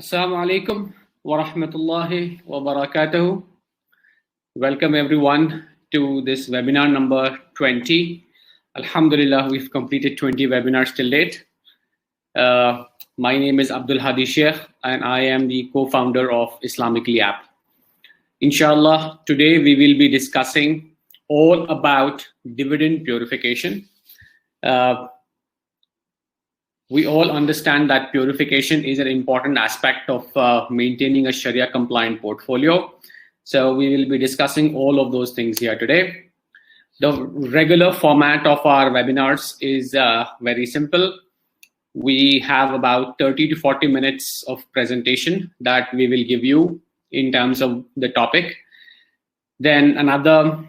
Assalamu alaikum wa rahmatullahi wa barakatuhu. Welcome everyone to this webinar number 20. Alhamdulillah, we've completed 20 webinars till date. My name is Abdul Hadi Sheikh and I am the co-founder of Islamically app. Inshallah, today we will be discussing all about dividend purification. We all understand that purification is an important aspect of maintaining a Sharia compliant portfolio. So we will be discussing all of those things here today. The regular format of our webinars is very simple. We have about 30 to 40 minutes of presentation that we will give you in terms of the topic. Then another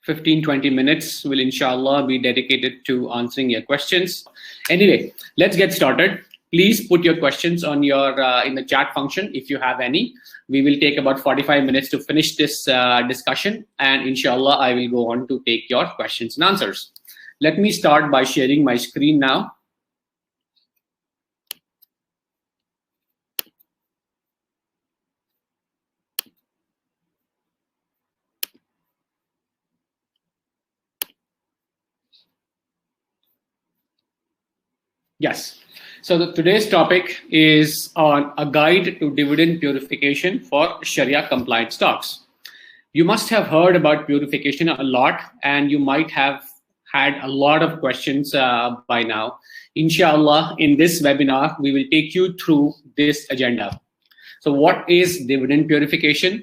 15-20 minutes will inshallah be dedicated to answering your questions. Anyway, let's get started. Please put your questions on your in the chat function if you have any. We will take about 45 minutes to finish this discussion, and inshallah I will go on to take your questions and answers. Let me start by sharing my screen now. Yes. So today's topic is on a guide to dividend purification for Sharia compliant stocks. You must have heard about purification a lot, and you might have had a lot of questions by now. Inshallah, in this webinar, we will take you through this agenda. So what is dividend purification?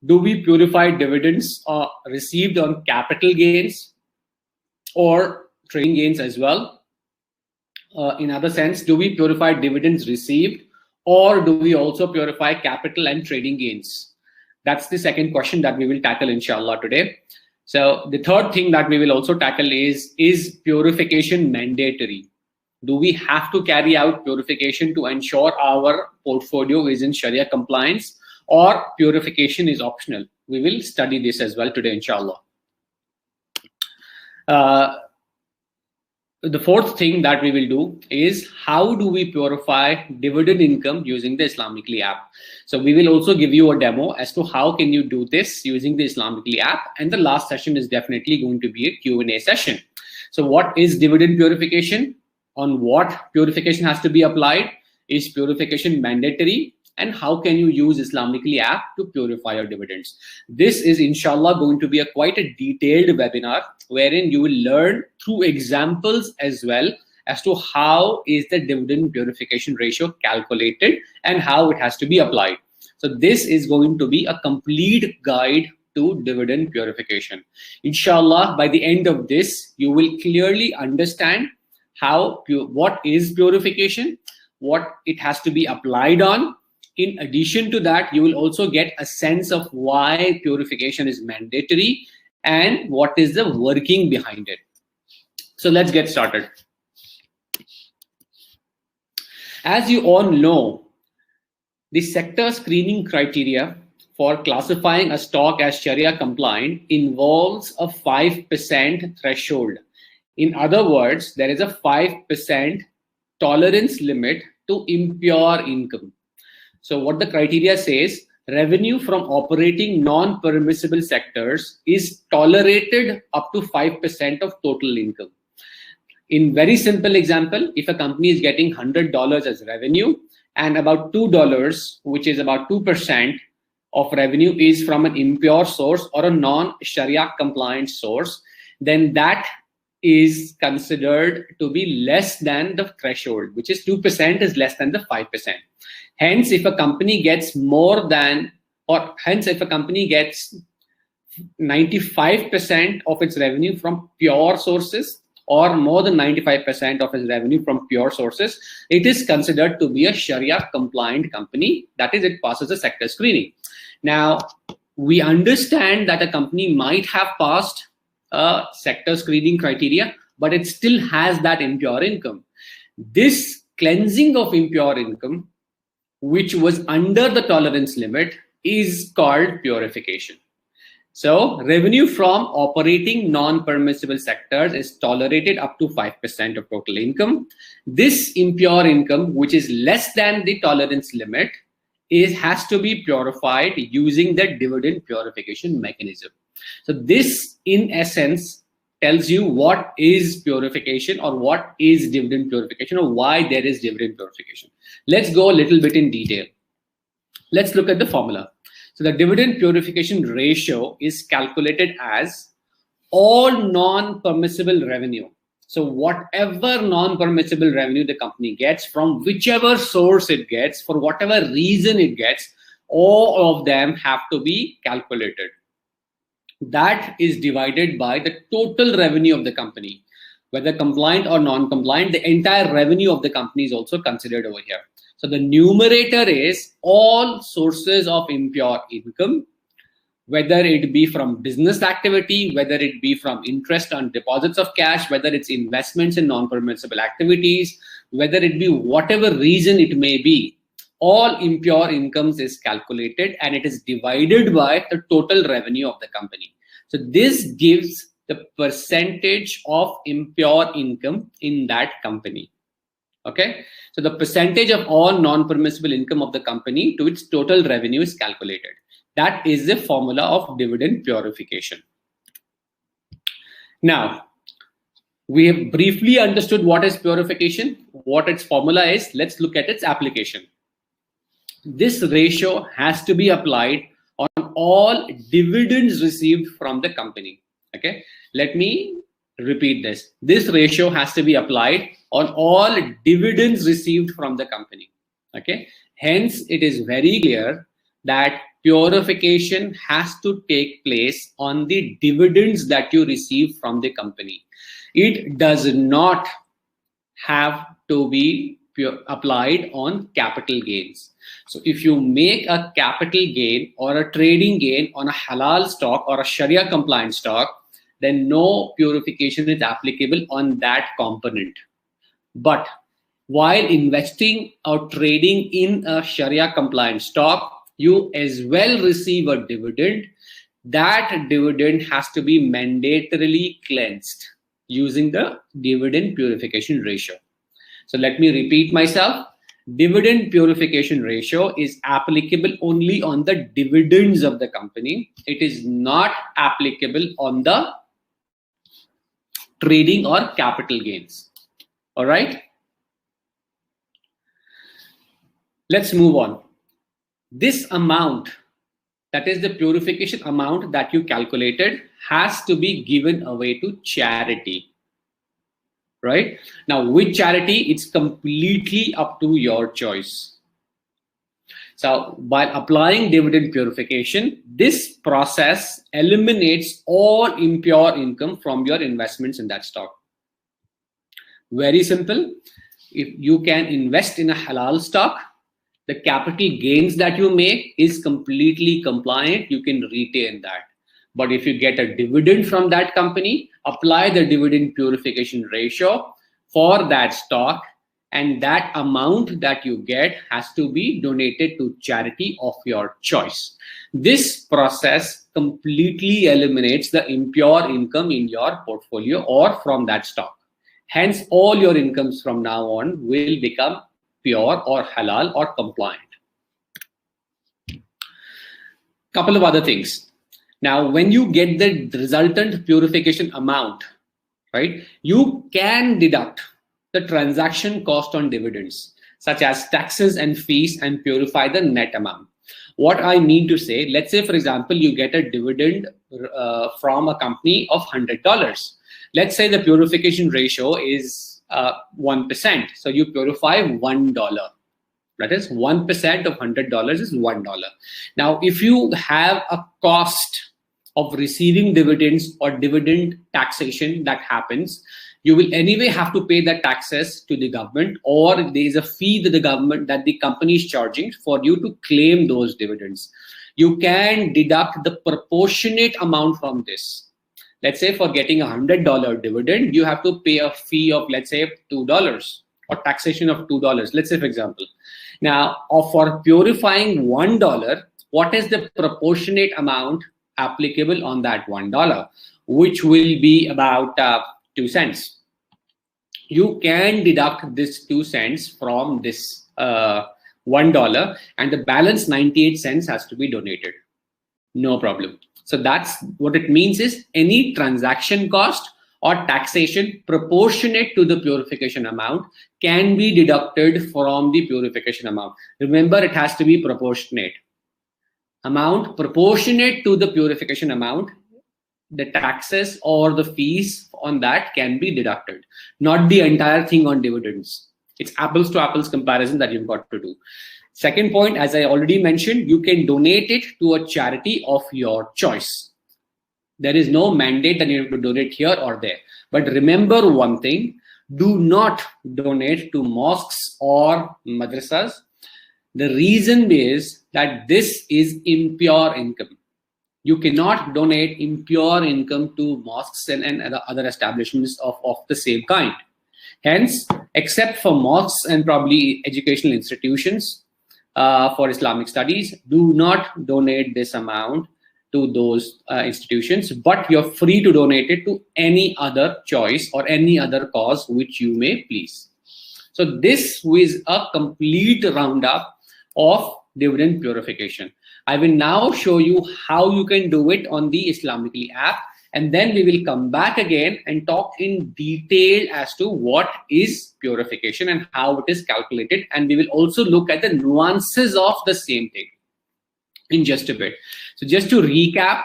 Do we purify dividends received on capital gains or trading gains as well? In other sense, do we purify dividends received, or do we also purify capital and trading gains? That's the second question that we will tackle inshallah today. So the third thing that we will also tackle is purification mandatory? Do we have to carry out purification to ensure our portfolio is in Sharia compliance, or purification is optional? We will study this as well today inshallah. The fourth thing that we will do is how do we purify dividend income using the Islamically app. So we will also give you a demo as to how can you do this using the Islamically app. And the last session is definitely going to be a Q&A session. So what is dividend purification? On what purification has to be applied? Is purification mandatory? And how can you use Islamically app to purify your dividends? This is inshallah going to be quite a detailed webinar wherein you will learn through examples as well as to how is the dividend purification ratio calculated and how it has to be applied. So this is going to be a complete guide to dividend purification. Inshallah, by the end of this, you will clearly understand what is purification, what it has to be applied on. In addition to that, you will also get a sense of why purification is mandatory and what is the working behind it. So let's get started. As you all know, the sector screening criteria for classifying a stock as Sharia compliant involves a 5% threshold. In other words, there is a 5% tolerance limit to impure income. So what the criteria says, revenue from operating non-permissible sectors is tolerated up to 5% of total income. In very simple example, if a company is getting $100 as revenue and about $2, which is about 2% of revenue, is from an impure source or a non-Sharia compliant source, then that is considered to be less than the threshold, which is 2% is less than the 5%. Hence, if a company gets more than, or hence if a company gets 95% of its revenue from pure sources or more than 95% of its revenue from pure sources, it is considered to be a Sharia compliant company. That is, it passes a sector screening. Now, we understand that a company might have passed a sector screening criteria, but it still has that impure income. This cleansing of impure income, which was under the tolerance limit, is called purification. So revenue from operating non-permissible sectors is tolerated up to 5% of total income. This impure income, which is less than the tolerance limit, has to be purified using the dividend purification mechanism. So this, in essence, tells you what is purification or what is dividend purification or why there is dividend purification. Let's go a little bit in detail. Let's look at the formula. So the dividend purification ratio is calculated as all non-permissible revenue. So whatever non-permissible revenue the company gets from whichever source it gets, for whatever reason it gets, all of them have to be calculated. That is divided by the total revenue of the company. Whether compliant or non-compliant, the entire revenue of the company is also considered over here. So the numerator is all sources of impure income, whether it be from business activity, whether it be from interest on deposits of cash, whether it's investments in non-permissible activities, whether it be whatever reason it may be, all impure incomes is calculated and it is divided by the total revenue of the company. So this gives the percentage of impure income in that company. Okay, so the percentage of all non-permissible income of the company to its total revenue is calculated. That is the formula of dividend purification. Now, we have briefly understood what is purification, what its formula is. Let's look at its application. This ratio has to be applied on all dividends received from the company. Okay, let me repeat this. This ratio has to be applied on all dividends received from the company. Okay, hence it is very clear that purification has to take place on the dividends that you receive from the company. It does not have to be applied on capital gains. So if you make a capital gain or a trading gain on a halal stock or a Sharia compliant stock, then no purification is applicable on that component. But while investing or trading in a Sharia compliant stock, you as well receive a dividend. That dividend has to be mandatorily cleansed using the dividend purification ratio. So let me repeat myself. Dividend purification ratio is applicable only on the dividends of the company. It is not applicable on the trading or capital gains. All right. Let's move on. This amount, that is the purification amount that you calculated, has to be given away to charity. Right? Now, with charity, it's completely up to your choice. So, by applying dividend purification, this process eliminates all impure income from your investments in that stock. Very simple. If you can invest in a halal stock, the capital gains that you make is completely compliant. You can retain that. But if you get a dividend from that company, apply the dividend purification ratio for that stock, and that amount that you get has to be donated to charity of your choice. This process completely eliminates the impure income in your portfolio or from that stock. Hence, all your incomes from now on will become pure or halal or compliant. Couple of other things. Now, when you get the resultant purification amount, right, you can deduct the transaction cost on dividends, such as taxes and fees, and purify the net amount. What I mean to say, let's say, for example, you get a dividend from a company of $100. Let's say the purification ratio is 1%. So you purify $1. That is 1% of $100 is $1. Now, if you have a cost of receiving dividends or dividend taxation that happens, you will anyway have to pay the taxes to the government, or there is a fee that the company is charging for you to claim those dividends. You can deduct the proportionate amount from this. Let's say for getting a $100 dividend, you have to pay a fee of, let's say, $2 or taxation of $2. Let's say, for example. Now, for purifying $1, what is the proportionate amount applicable on that $1, which will be about 2 cents. You can deduct this 2 cents from this $1, and the balance 98 cents has to be donated. No problem. So that's what it means is any transaction cost or taxation proportionate to the purification amount can be deducted from the purification amount. Remember, it has to be proportionate. Amount proportionate to the purification amount, the taxes or the fees on that can be deducted, not the entire thing on dividends. It's apples to apples comparison that you've got to do. Second point, as I already mentioned, you can donate it to a charity of your choice. There is no mandate that you have to donate here or there. But remember one thing, do not donate to mosques or madrasas. The reason is that this is impure income. You cannot donate impure income to mosques and other establishments of the same kind. Hence, except for mosques and probably educational institutions for Islamic studies, do not donate this amount to those institutions, but you're free to donate it to any other choice or any other cause which you may please. So this is a complete roundup of dividend purification. I will now show you how you can do it on the Islamically app, and then we will come back again and talk in detail as to what is purification and how it is calculated, and we will also look at the nuances of the same thing in just a bit. So just to recap,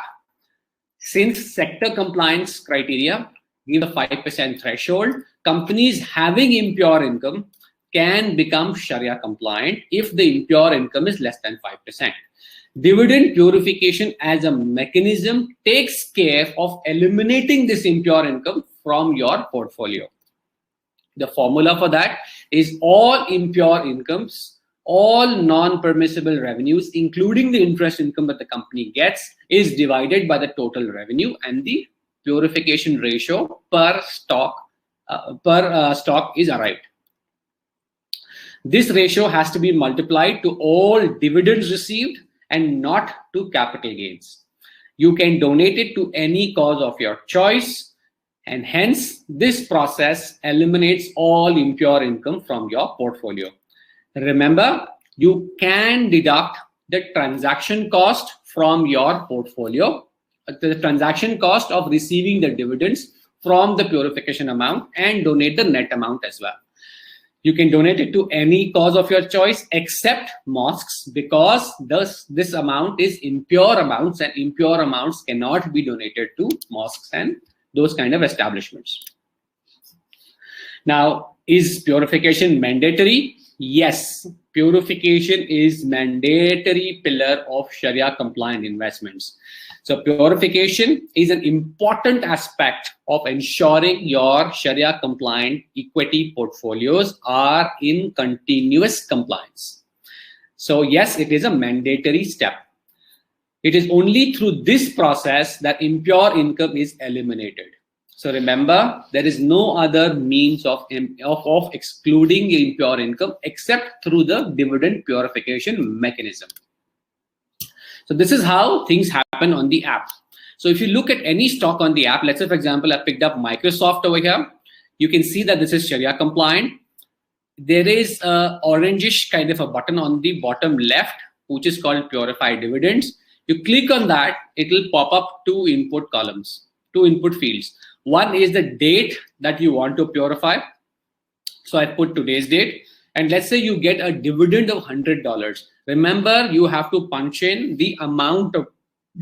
since sector compliance criteria give a 5% threshold, companies having impure income can become Sharia compliant if the impure income is less than 5%. Dividend purification as a mechanism takes care of eliminating this impure income from your portfolio. The formula for that is all impure incomes, all non-permissible revenues, including the interest income that the company gets, is divided by the total revenue, and the purification ratio per stock is arrived. This ratio has to be multiplied to all dividends received and not to capital gains. You can donate it to any cause of your choice, and hence this process eliminates all impure income from your portfolio. Remember, you can deduct the transaction cost from your portfolio, the transaction cost of receiving the dividends from the purification amount, and donate the net amount as well. You can donate it to any cause of your choice except mosques, because this amount is impure amounts, and impure amounts cannot be donated to mosques and those kind of establishments. Now, is purification mandatory? Yes, purification is mandatory pillar of Sharia compliant investments. So purification is an important aspect of ensuring your Sharia compliant equity portfolios are in continuous compliance. So yes, it is a mandatory step. It is only through this process that impure income is eliminated. So remember, there is no other means of excluding impure income except through the dividend purification mechanism. So this is how things happen on the app. So if you look at any stock on the app, let's say for example, I picked up Microsoft over here. You can see that this is Sharia compliant. There is a orangish kind of a button on the bottom left, which is called Purify Dividends. You click on that, it will pop up two input columns, two input fields. One is the date that you want to purify. So I put today's date, and let's say you get a dividend of $100. Remember, you have to punch in the amount of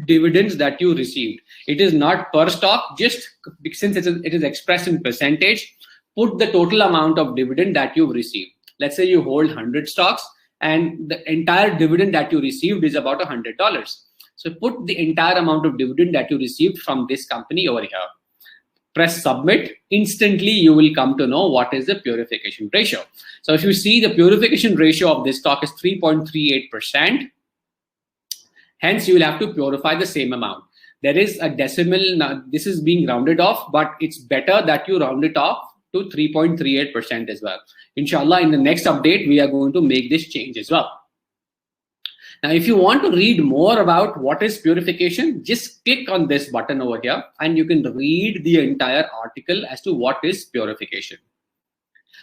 dividends that you received. It is not per stock, just since it is expressed in percentage, put the total amount of dividend that you've received. Let's say you hold 100 stocks and the entire dividend that you received is about $100. So put the entire amount of dividend that you received from this company over here. Press submit. Instantly, you will come to know what is the purification ratio. So if you see, the purification ratio of this stock is 3.38%. Hence, you will have to purify the same amount. There is a decimal. Now, this is being rounded off, but it's better that you round it off to 3.38% as well. Inshallah, in the next update, we are going to make this change as well. Now, if you want to read more about what is purification, just click on this button over here and you can read the entire article as to what is purification.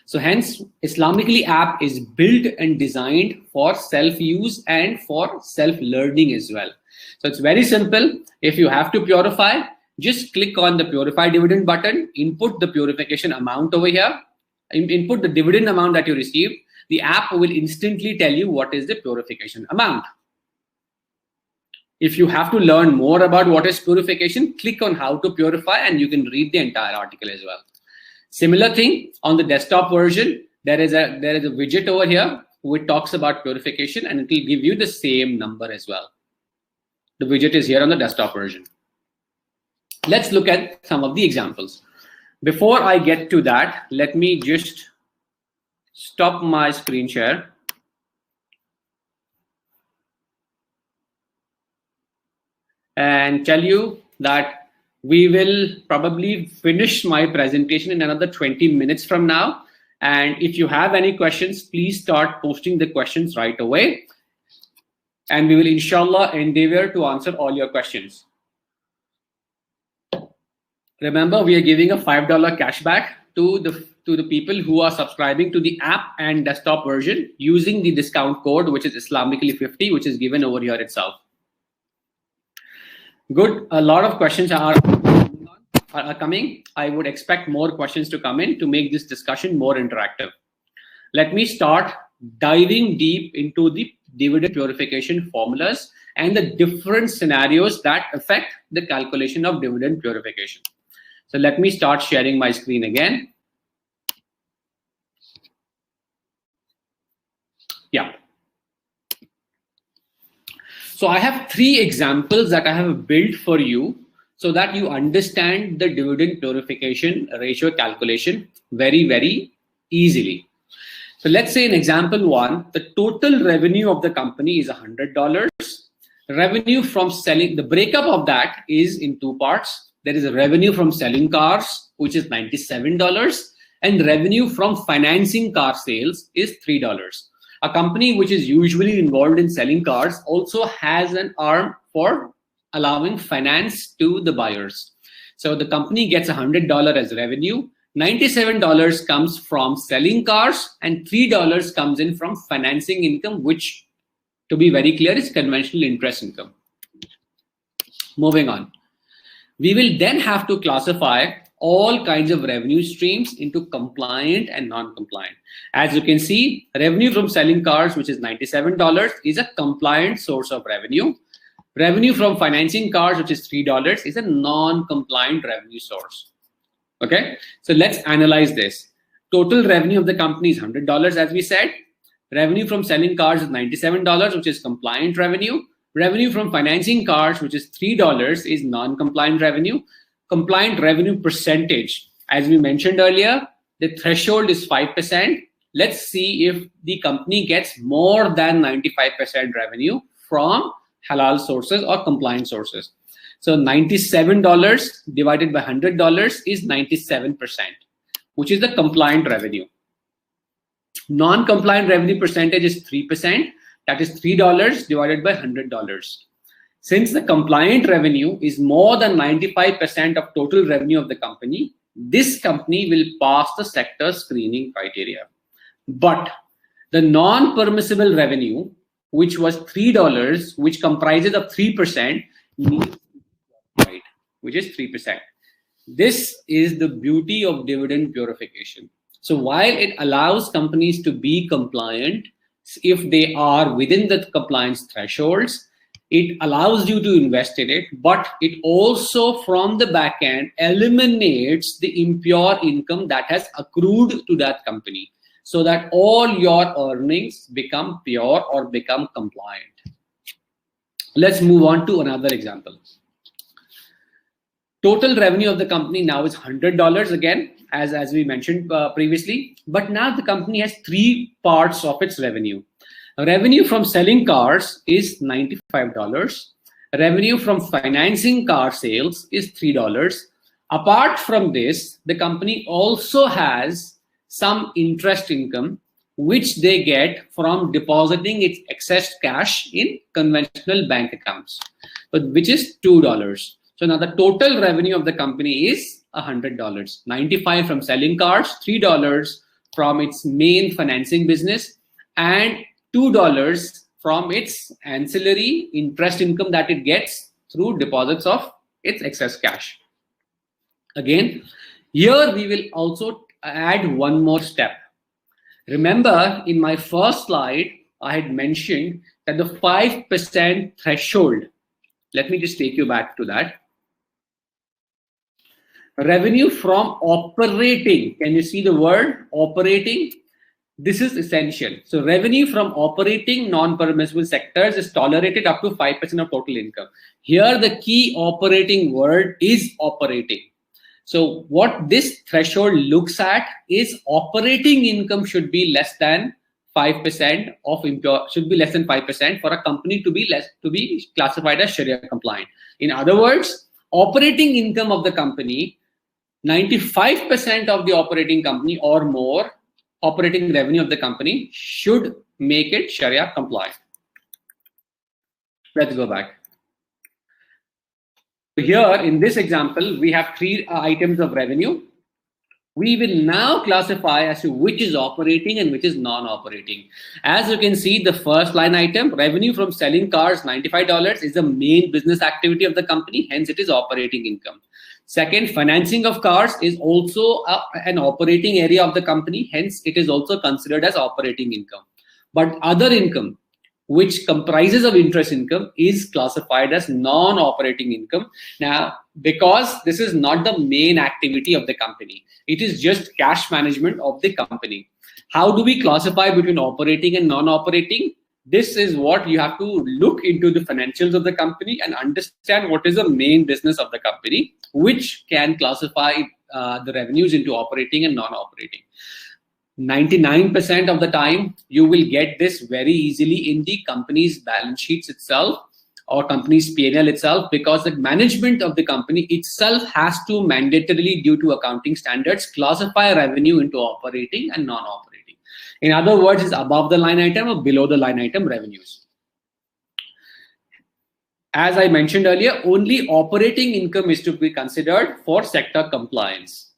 So hence, Islamically app is built and designed for self-use and for self-learning as well. So it's very simple. If you have to purify, just click on the purify dividend button, input the purification amount over here, input the dividend amount that you received. The app will instantly tell you what is the purification amount. If you have to learn more about what is purification, click on how to purify and you can read the entire article as well. Similar thing on the desktop version, there is a widget over here which talks about purification and it will give you the same number as well. The widget is here on the desktop version. Let's look at some of the examples. Before I get to that, let me just stop my screen share. And tell you that we will probably finish my presentation in another 20 minutes from now. And if you have any questions, please start posting the questions right away. And we will inshallah endeavor to answer all your questions. Remember, we are giving a $5 cashback to the people who are subscribing to the app and desktop version using the discount code, which is Islamically 50, which is given over here itself. Good. A lot of questions are coming. I would expect more questions to come in to make this discussion more interactive. Let me start diving deep into the dividend purification formulas and the different scenarios that affect the calculation of dividend purification. So let me start sharing my screen again. Yeah. So I have 3 examples that I have built for you so that you understand the dividend purification ratio calculation very, very easily. So let's say in example 1, the total revenue of the company is $100. Revenue from selling, the breakup of that is in 2 parts. There is a revenue from selling cars, which is $97, and revenue from financing car sales is $3. A company which is usually involved in selling cars also has an arm for allowing finance to the buyers. So the company gets $100 as revenue, $97 comes from selling cars, and $3 comes in from financing income, which, to be very clear, is conventional interest income. Moving on. We will then have to classify all kinds of revenue streams into compliant and non-compliant. As you can see, revenue from selling cars, which is $97, is a compliant source of revenue. Revenue from financing cars, which is $3, is a non-compliant revenue source. Okay, so let's analyze this. Total revenue of the company is $100, as we said. Revenue from selling cars is $97, which is compliant revenue. Revenue from financing cars, which is $3, is non-compliant revenue. Compliant revenue percentage, as we mentioned earlier, the threshold is 5%. Let's see if the company gets more than 95% revenue from halal sources or compliant sources. So $97 divided by $100 is 97%, which is the compliant revenue. Non-compliant revenue percentage is 3%. That is $3 divided by $100. Since the compliant revenue is more than 95% of total revenue of the company, this company will pass the sector screening criteria. But the non-permissible revenue, which was $3, which comprises of 3%, needs right, which is 3%. This is the beauty of dividend purification. So while it allows companies to be compliant, if they are within the compliance thresholds, it allows you to invest in it, but it also from the back end eliminates the impure income that has accrued to that company so that all your earnings become pure or become compliant. Let's move on to another example. Total revenue of the company now is $100 again, as we mentioned previously, but now the company has 3 parts of its revenue. Revenue from selling cars is $95. Revenue from financing car sales is $3. Apart from this, the company also has some interest income, which they get from depositing its excess cash in conventional bank accounts, which is $2. So now the total revenue of the company is $100. 95 from selling cars, $3 from its main financing business, and $2 from its ancillary interest income that it gets through deposits of its excess cash. Again, here we will also add one more step. Remember, in my first slide, I had mentioned that the 5% threshold. Let me just take you back to that. Revenue from operating. Can you see the word operating? This is essential. So revenue from operating non-permissible sectors is tolerated up to 5% of total income. Here the key operating word is operating. So what this threshold looks at is operating income should be less than 5% of should be less than 5% for a company to be classified as Sharia compliant. In other words, operating income of the company, 95% of the operating company or more, operating revenue of the company should make it Sharia compliant. Let's go back. Here in this example, we have three items of revenue. We will now classify as to which is operating and which is non-operating. As you can see, the first line item, revenue from selling cars, $95, is the main business activity of the company, hence it is operating income. Second, financing of cars is also an operating area of the company, hence it is also considered as operating income. But other income, which comprises of interest income, is classified as non-operating income. Now, because this is not the main activity of the company, it is just cash management of the company. How do we classify between operating and non-operating? This is what you have to look into the financials of the company and understand what is the main business of the company, which can classify the revenues into operating and non-operating. 99% of the time, you will get this very easily in the company's balance sheets itself or company's P&L itself, because the management of the company itself has to mandatorily, due to accounting standards, classify revenue into operating and non-operating. In other words, it's above the line item or below the line item revenues. As I mentioned earlier, only operating income is to be considered for sector compliance.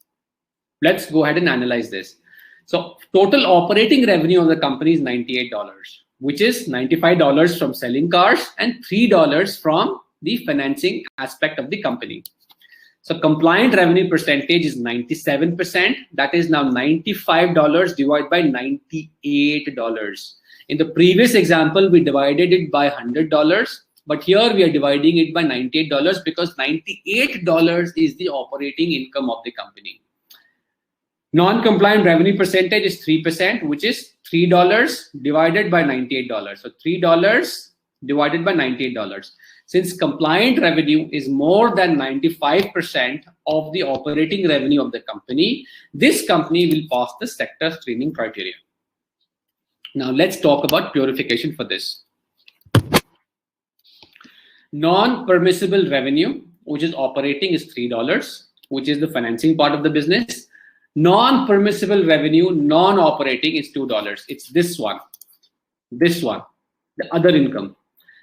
Let's go ahead and analyze this. So total operating revenue of the company is $98, which is $95 from selling cars and $3 from the financing aspect of the company. So compliant revenue percentage is 97%. That is now $95 divided by $98. In the previous example, we divided it by $100. But here we are dividing it by $98 because $98 is the operating income of the company. Non-compliant revenue percentage is 3%, which is $3 divided by $98. So $3 divided by $98. Since compliant revenue is more than 95% of the operating revenue of the company, this company will pass the sector screening criteria. Now let's talk about purification for this. Non-permissible revenue, which is operating, is $3, which is the financing part of the business. Non-permissible revenue, non-operating, is $2. It's this one, the other income.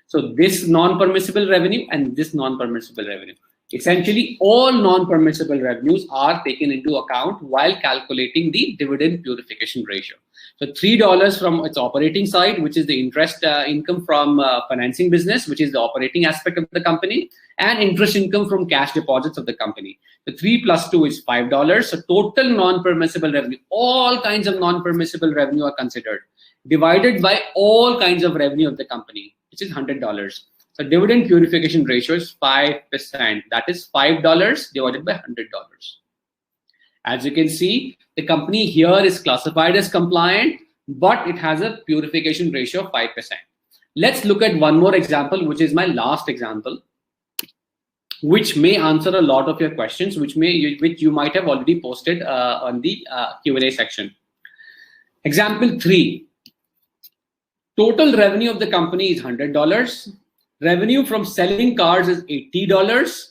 So this non-permissible revenue and this non-permissible revenue. Essentially, all non-permissible revenues are taken into account while calculating the dividend purification ratio. So $3 from its operating side, which is the interest income from financing business, which is the operating aspect of the company, and interest income from cash deposits of the company. The 3 plus 2 is $5. So total non-permissible revenue, all kinds of non-permissible revenue are considered, divided by all kinds of revenue of the company, which is $100. So dividend purification ratio is 5%. That is $5 divided by $100. As you can see, the company here is classified as compliant, but it has a purification ratio of 5%. Let's look at one more example, which is my last example, which may answer a lot of your questions, which you might have already posted on the Q&A section. Example 3. Total revenue of the company is $100. Revenue from selling cars is $80.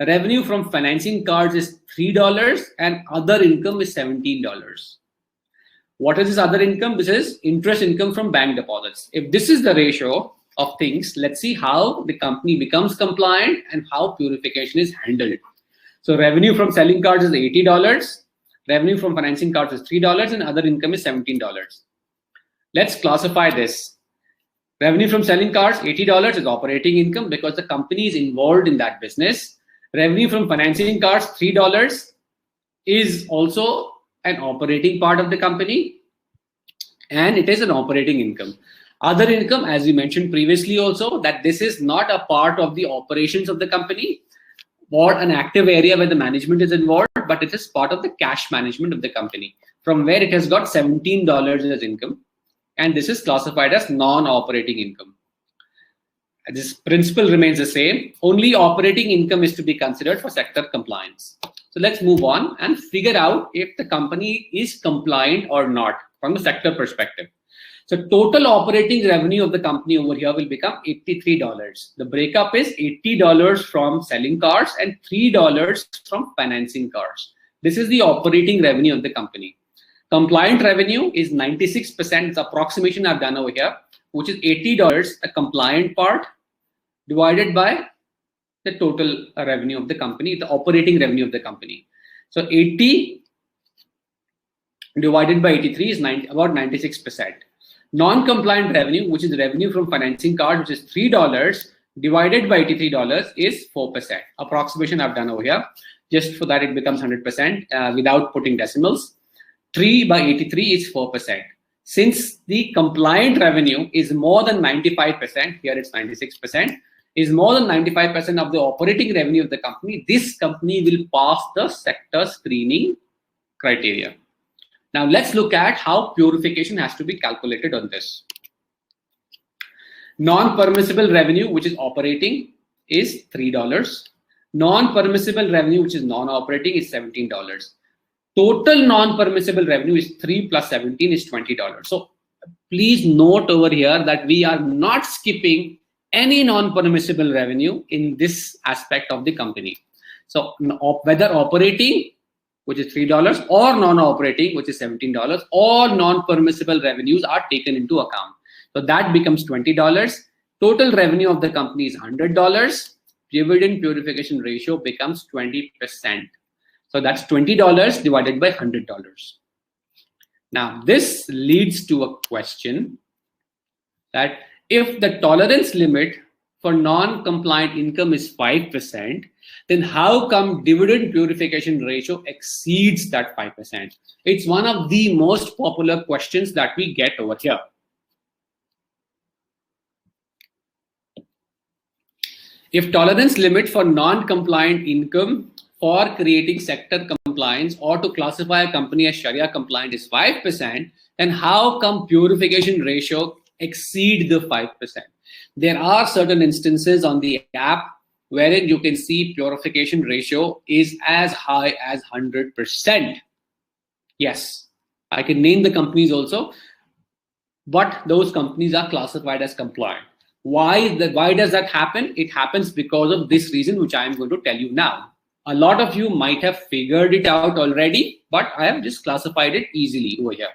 Revenue from financing cars is $3, and other income is $17. What is this other income? This is interest income from bank deposits. If this is the ratio of things, let's see how the company becomes compliant and how purification is handled. So revenue from selling cards is $80, revenue from financing cards is $3, and other income is $17. Let's classify this. Revenue from selling cards, $80 is operating income because the company is involved in that business. Revenue from financing cards, $3 is also an operating part of the company, and it is an operating income. Other income, as we mentioned previously also, that this is not a part of the operations of the company or an active area where the management is involved, but it is part of the cash management of the company, from where it has got $17 as income, and this is classified as non-operating income. This principle remains the same. Only operating income is to be considered for sector compliance. So let's move on and figure out if the company is compliant or not from the sector perspective. So total operating revenue of the company over here will become $83. The breakup is $80 from selling cars and $3 from financing cars. This is the operating revenue of the company. Compliant revenue is 96%. It's approximation I've done over here, which is $80, a compliant part, divided by the total revenue of the company, the operating revenue of the company. So 80 divided by 83 is about 96%. Non-compliant revenue, which is revenue from financing cards, which is $3 divided by $83 is 4%. Approximation I've done over here. Just for that, it becomes 100% without putting decimals. 3 by 83 is 4%. Since the compliant revenue is more than 95%, here it's 96%, is more than 95% of the operating revenue of the company, this company will pass the sector screening criteria. Now let's look at how purification has to be calculated on this. Non-permissible revenue, which is operating, is $3. Non-permissible revenue, which is non-operating, is $17. Total non-permissible revenue is 3 plus 17 is $20. So please note over here that we are not skipping any non-permissible revenue in this aspect of the company. So whether operating, which is $3, or non-operating, which is $17, all non-permissible revenues are taken into account. So that becomes $20. Total revenue of the company is $100. Dividend purification ratio becomes 20%. So that's $20 divided by $100. Now this leads to a question that if the tolerance limit for non-compliant income is 5%, then how come dividend purification ratio exceeds that 5%? It's one of the most popular questions that we get over here. If tolerance limit for non-compliant income for creating sector compliance or to classify a company as Sharia compliant is 5%, then how come purification ratio exceed the 5%? There are certain instances on the app wherein you can see purification ratio is as high as 100%. Yes, I can name the companies also, but those companies are classified as compliant. Why does that happen? It happens because of this reason, which I am going to tell you now. A lot of you might have figured it out already, but I have just classified it easily over here.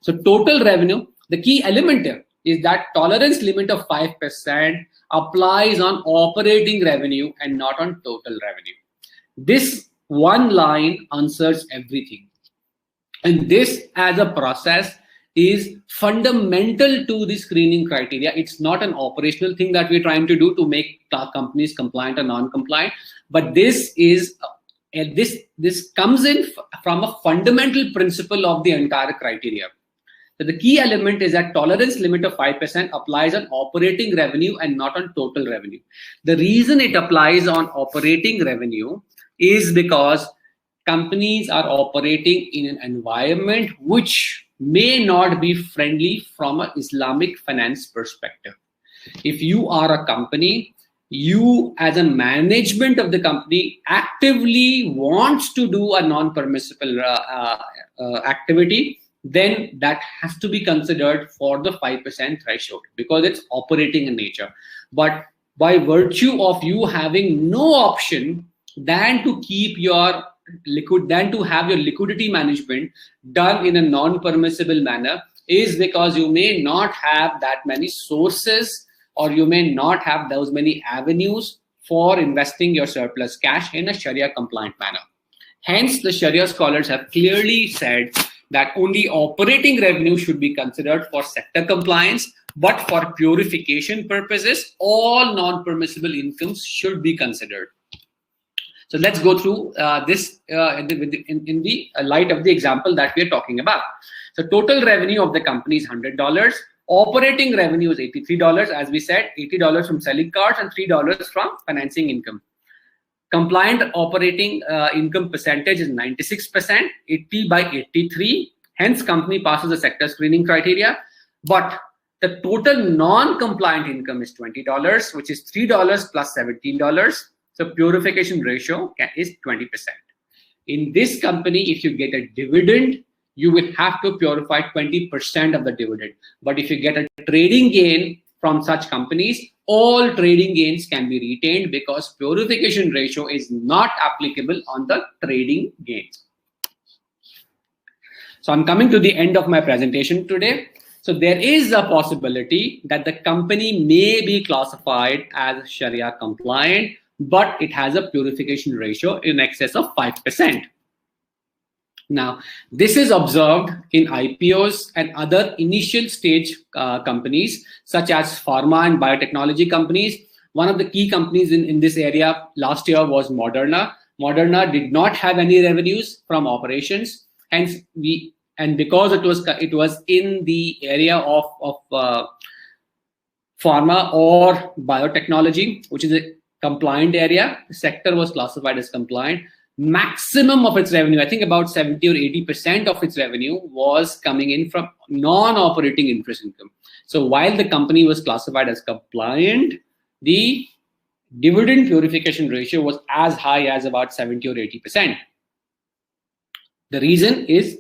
So total revenue, the key element here is that tolerance limit of 5% applies on operating revenue and not on total revenue. This one line answers everything. And this as a process is fundamental to the screening criteria. It's not an operational thing that we're trying to do to make companies compliant or non-compliant, but this is this comes in from a fundamental principle of the entire criteria. So the key element is that tolerance limit of 5% applies on operating revenue and not on total revenue. The reason it applies on operating revenue is because companies are operating in an environment which may not be friendly from an Islamic finance perspective. If you are a company, you as a management of the company actively wants to do a non-permissible activity, then that has to be considered for the 5% threshold because it's operating in nature. But by virtue of you having no option than to keep your to have your liquidity management done in a non-permissible manner is because you may not have that many sources, or you may not have those many avenues for investing your surplus cash in a Sharia compliant manner. Hence, the Sharia scholars have clearly said that only operating revenue should be considered for sector compliance, but for purification purposes, all non-permissible incomes should be considered. So let's go through this in the light of the example that we are talking about. So total revenue of the company is $100. Operating revenue is $83, as we said, $80 from selling cars and $3 from financing income. Compliant operating income percentage is 96%, 80 by 83. Hence, company passes the sector screening criteria. But the total non-compliant income is $20, which is $3 plus $17. So purification ratio is 20%. In this company, if you get a dividend, you will have to purify 20% of the dividend. But if you get a trading gain from such companies, all trading gains can be retained because purification ratio is not applicable on the trading gains. So I'm coming to the end of my presentation today. So there is a possibility that the company may be classified as Sharia compliant, but it has a purification ratio in excess of 5%. Now, this is observed in IPOs and other initial stage companies, such as pharma and biotechnology companies. One of the key companies in this area last year was Moderna. Moderna did not have any revenues from operations, hence because it was in the area of pharma or biotechnology, which is a compliant area, the sector was classified as compliant. Maximum of its revenue, I think about 70 or 80% of its revenue was coming in from non-operating interest income. So while the company was classified as compliant, the dividend purification ratio was as high as about 70 or 80%. The reason is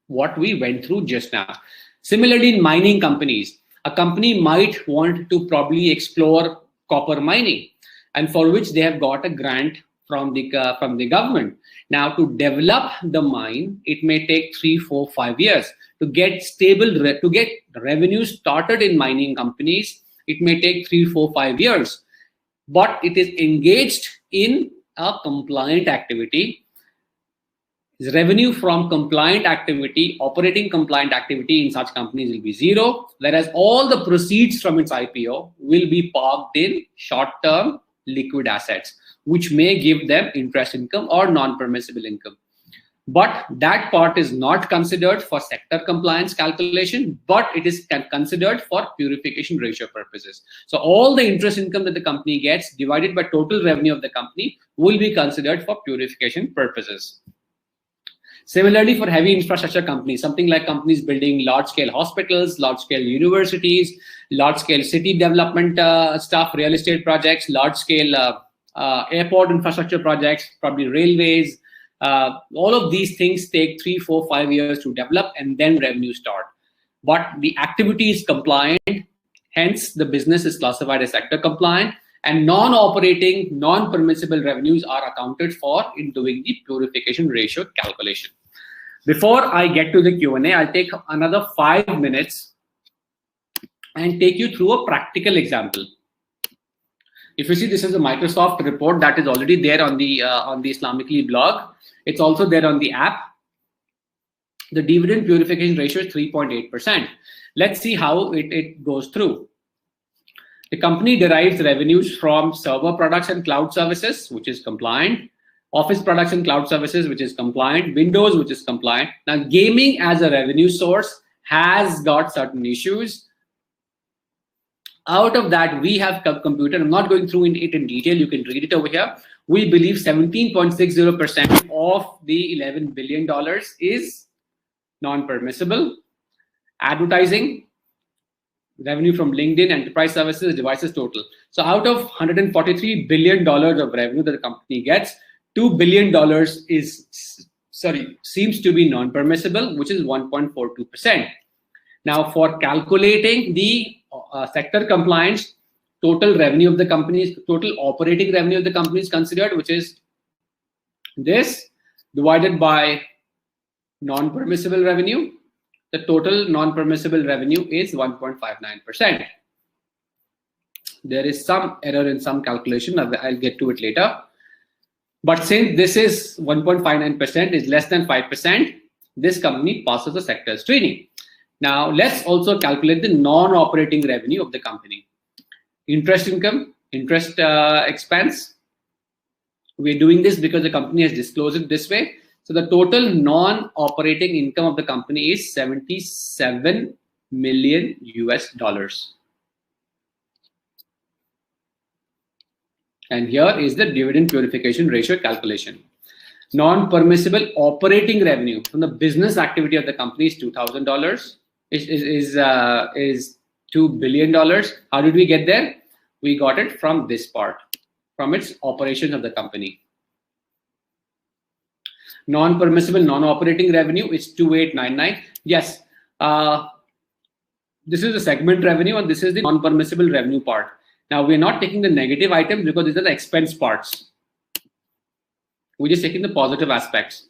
what we went through just now. Similarly, in mining companies, a company might want to probably explore copper mining, and for which they have got a grant from the government. Now, to develop the mine, it may take 3, 4, 5 years. To get revenue started in mining companies, it may take 3, 4, 5 years. But it is engaged in a compliant activity. Revenue from compliant activity, operating compliant activity in such companies will be zero, whereas all the proceeds from its IPO will be parked in short-term liquid assets, which may give them interest income or non-permissible income. But that part is not considered for sector compliance calculation, but it is considered for purification ratio purposes. So all the interest income that the company gets divided by total revenue of the company will be considered for purification purposes. Similarly, for heavy infrastructure companies, something like companies building large-scale hospitals, large-scale universities, large-scale city development stuff, real estate projects, large-scale airport infrastructure projects, probably railways, all of these things take 3, 4, 5 years to develop and then revenue start. But the activity is compliant, hence the business is classified as sector compliant, and non-operating, non-permissible revenues are accounted for in doing the purification ratio calculation. Before I get to the Q&A, I'll take another 5 minutes and take you through a practical example. If you see, this is a Microsoft report that is already there on the Islamically blog. It's also there on the app. The dividend purification ratio is 3.8%. Let's see how it goes through. The company derives revenues from server products and cloud services, which is compliant. Office products and cloud services, which is compliant. Windows, which is compliant. Now, gaming as a revenue source has got certain issues. Out of that, we have computed, I'm not going through it in detail, you can read it over here. We believe 17.60% of the $11 billion is non-permissible. Advertising, revenue from LinkedIn, enterprise services, devices total. So out of $143 billion of revenue that the company gets, $2 billion seems to be non-permissible, which is 1.42%. Now, for calculating the sector compliance, total revenue of the company, total operating revenue of the company is considered, which is this. divided by non-permissible revenue. The total non-permissible revenue is 1.59%. There is some error in some calculation. I'll get to it later. But since this is 1.59% is less than 5%, this company passes the sector screening. Now let's also calculate the non-operating revenue of the company. Interest income, interest expense. We're doing this because the company has disclosed it this way. So the total non-operating income of the company is $77 million US. And here is the dividend purification ratio calculation. Non-permissible operating revenue from the business activity of the company is $2,000. Is $2 billion. How did we get there? We got it from this part, from its operations of the company. Non-permissible non-operating revenue is 2899. Yes, this is the segment revenue and this is the non-permissible revenue part. Now we're not taking the negative items because these are the expense parts. We're just taking the positive aspects,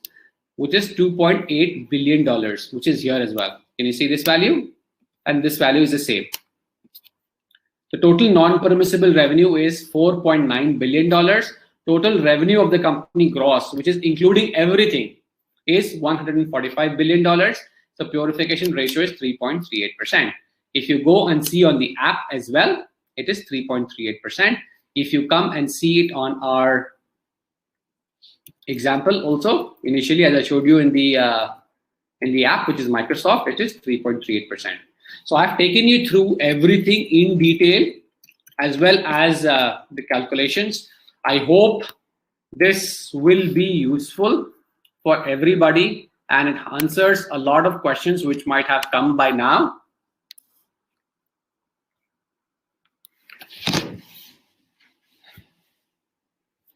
which is $2.8 billion, which is here as well. Can you see this value? And this value is the same. The total non-permissible revenue is $4.9 billion. Total revenue of the company gross, which is including everything, is $145 billion. So purification ratio is 3.38%. If you go and see on the app as well, it is 3.38%. If you come and see it on our example also, initially, as I showed you in the app, which is Microsoft, it is 3.38%. So I've taken you through everything in detail, as well as the calculations. I hope this will be useful for everybody, and it answers a lot of questions which might have come by now.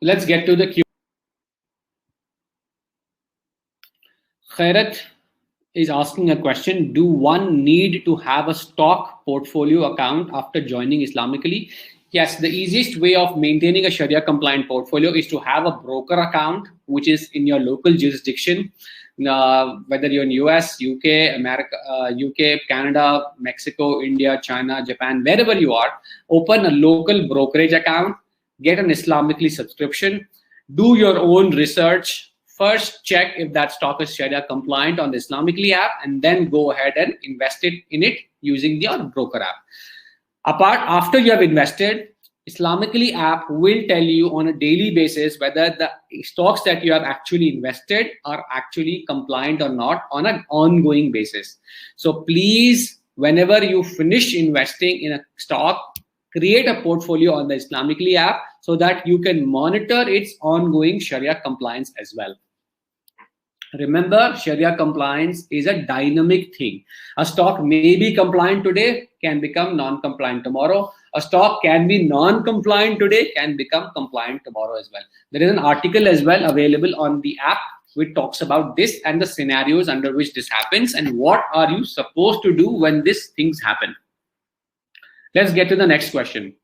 Let's get to the Q. Khairat is asking a question. Do one need to have a stock portfolio account after joining Islamically? Yes, the easiest way of maintaining a Sharia compliant portfolio is to have a broker account, which is in your local jurisdiction, whether you're in US, UK, America, UK, Canada, Mexico, India, China, Japan, wherever you are. Open a local brokerage account, get an Islamically subscription, do your own research. First, check if that stock is Sharia compliant on the Islamically app, and then go ahead and invest in it using your broker app. After you have invested, Islamically app will tell you on a daily basis whether the stocks that you have actually invested are actually compliant or not on an ongoing basis. So please, whenever you finish investing in a stock, create a portfolio on the Islamically app so that you can monitor its ongoing Sharia compliance as well. Remember, Sharia compliance is a dynamic thing. A stock may be compliant today, can become non-compliant tomorrow. A stock can be non-compliant today, can become compliant tomorrow as well. There is an article as well available on the app which talks about this and the scenarios under which this happens and what are you supposed to do when these things happen. Let's get to the next question.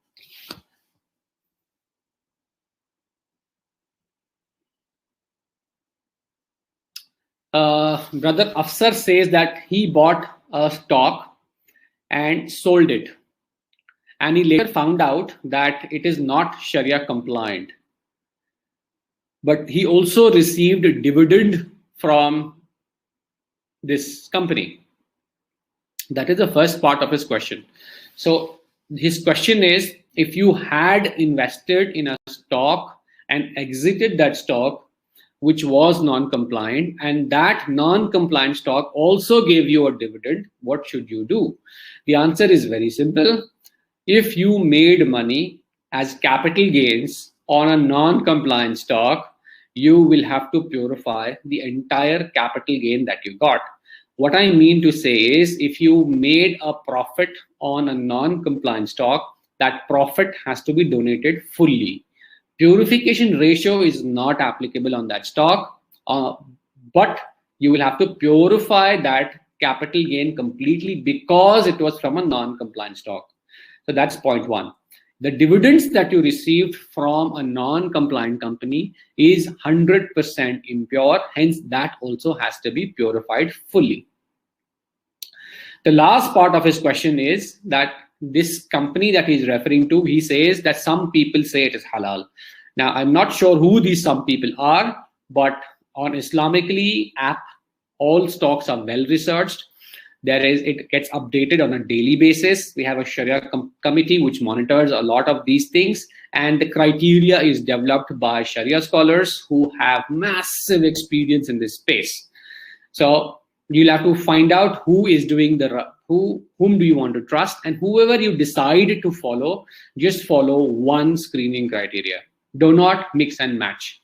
Brother Afsar says that he bought a stock and sold it, and he later found out that it is not Sharia compliant, but he also received a dividend from this company. That is the first part of his question. So his question is, if you had invested in a stock and exited that stock which was non-compliant, and that non-compliant stock also gave you a dividend, what should you do? The answer is very simple. If you made money as capital gains on a non-compliant stock, you will have to purify the entire capital gain that you got. What I mean to say is, if you made a profit on a non-compliant stock, that profit has to be donated fully. Purification ratio is not applicable on that stock, but you will have to purify that capital gain completely because it was from a non-compliant stock. So that's point one. the dividends that you received from a non-compliant company is 100% impure. Hence, that also has to be purified fully. The last part of his question is that this company that he's referring to, he says that some people say it is halal. Now, I'm not sure who these some people are, but on Islamically app, all stocks are well researched. It gets updated on a daily basis. We have a Sharia committee which monitors a lot of these things, and the criteria is developed by Sharia scholars who have massive experience in this space. So you'll have to find out who is doing whom do you want to trust, and whoever you decide to follow, just follow one screening criteria. Do not mix and match.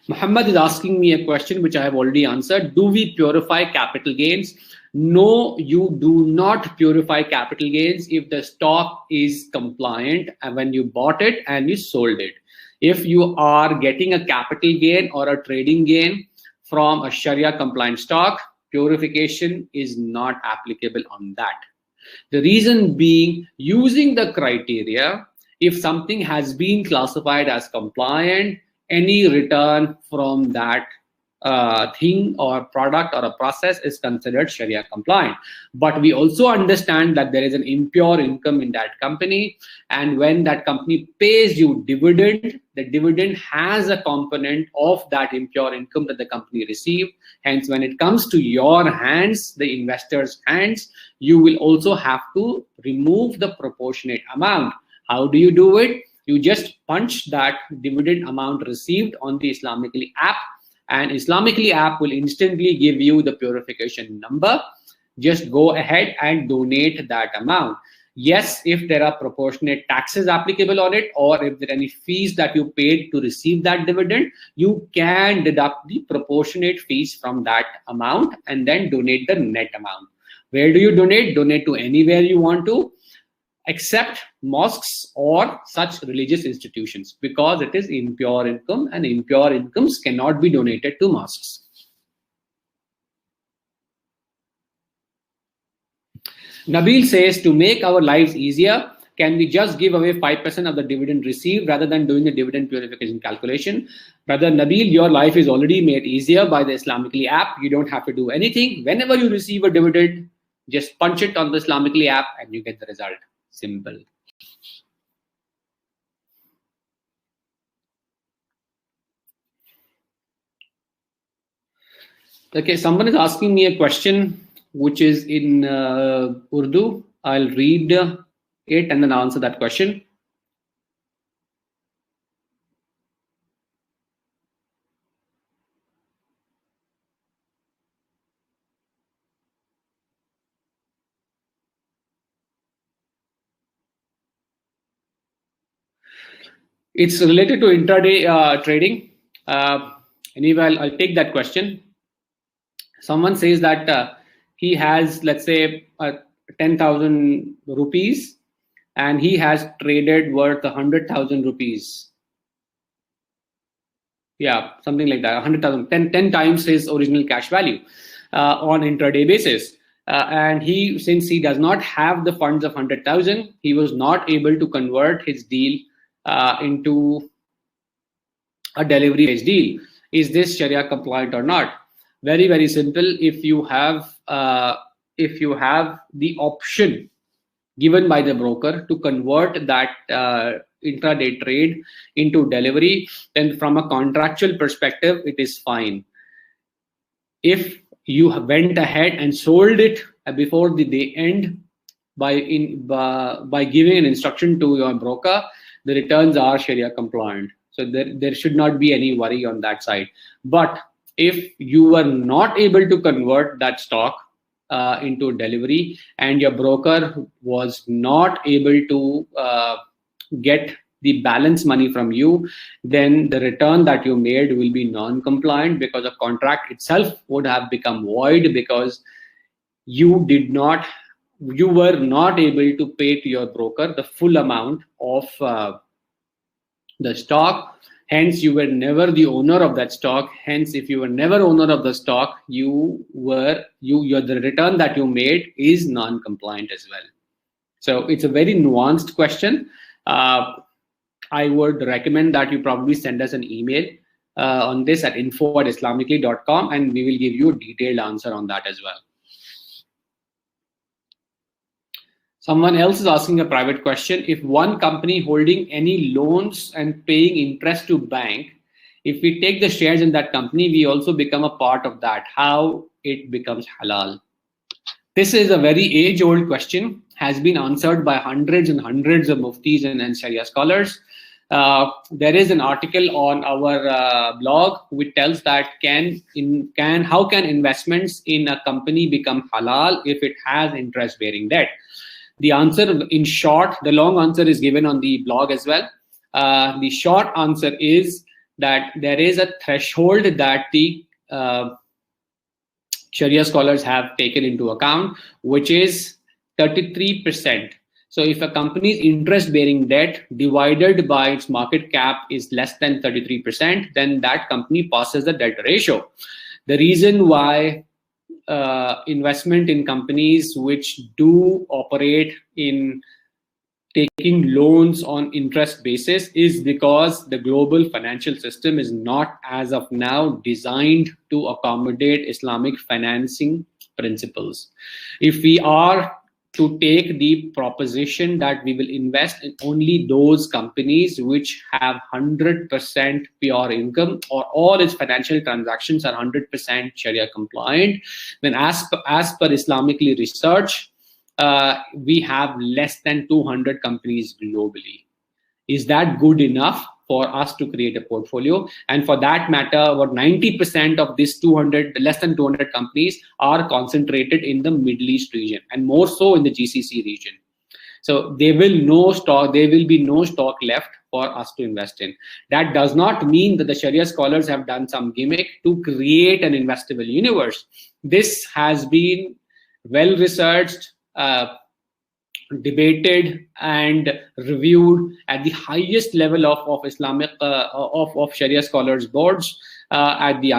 Muhammad is asking me a question which I have already answered. Do we purify capital gains? No, you do not purify capital gains if the stock is compliant and when you bought it and you sold it. If you are getting a capital gain or a trading gain from a Sharia compliant stock, purification is not applicable on that. The reason being, using the criteria, if something has been classified as compliant, any return from that thing or product or a process is considered Sharia compliant. But we also understand that there is an impure income in that company, and when that company pays you dividend, the dividend has a component of that impure income that the company received. Hence, when it comes to your hands, the investor's hands, you will also have to remove the proportionate amount. How do you do it? You just punch that dividend amount received on the Islamically app, and Islamically app will instantly give you the purification number. Just go ahead and donate that amount. Yes, if there are proportionate taxes applicable on it, or if there are any fees that you paid to receive that dividend, you can deduct the proportionate fees from that amount and then donate the net amount. Where do you donate? Donate to anywhere you want to, except mosques or such religious institutions, because it is impure income, and impure incomes cannot be donated to mosques. Nabil says, to make our lives easier, can we just give away 5% of the dividend received rather than doing the dividend purification calculation? Brother Nabil, your life is already made easier by the Islamically app. You don't have to do anything. Whenever you receive a dividend, just punch it on the Islamically app and you get the result. Simple. Okay, someone is asking me a question which is in Urdu. I'll read it and then answer that question. It's related to intraday trading. Anyway, I'll take that question. Someone says that he has, let's say, 10,000 rupees and he has traded worth 100,000 rupees. Yeah, something like that, 100,000, 10 times his original cash value on intraday basis. And since he does not have the funds of 100,000, he was not able to convert his deal into a delivery-based deal. Is this Sharia compliant or not? Very, very simple. If you have the option given by the broker to convert that intraday trade into delivery, then from a contractual perspective, it is fine. If you went ahead and sold it before the day end by giving an instruction to your broker, the returns are Sharia compliant. So there should not be any worry on that side. But if you were not able to convert that stock into delivery and your broker was not able to get the balance money from you, then the return that you made will be non-compliant, because the contract itself would have become void, because you were not able to pay to your broker the full amount of the stock. Hence, you were never the owner of that stock. Hence, if you were never owner of the stock, the return that you made is non-compliant as well. So it's a very nuanced question. I would recommend that you probably send us an email on this at info@islamically.com, and we will give you a detailed answer on that as well. Someone else is asking a private question. If one company holding any loans and paying interest to bank, if we take the shares in that company, we also become a part of that. How it becomes halal? This is a very age-old question, has been answered by hundreds and hundreds of muftis and Sharia scholars. There is an article on our blog which tells that how can investments in a company become halal if it has interest-bearing debt? The answer, in short, the long answer is given on the blog as well. The short answer is that there is a threshold that the Sharia scholars have taken into account, which is 33%. So if a company's interest-bearing debt divided by its market cap is less than 33%, then that company passes the debt ratio. The reason why investment in companies which do operate in taking loans on interest basis is because the global financial system is not, as of now, designed to accommodate Islamic financing principles. If we are to take the proposition that we will invest in only those companies which have 100% pure income, or all its financial transactions are 100% Sharia compliant, then as per Islamically research, we have less than 200 companies globally. Is that good enough for us to create a portfolio? And for that matter, about 90% of these less than 200 companies are concentrated in the Middle East region, and more so in the GCC region. So there will be no stock left for us to invest in. That does not mean that the Sharia scholars have done some gimmick to create an investable universe. This has been well researched, debated and reviewed at the highest level of Islamic of Sharia scholars boards, at the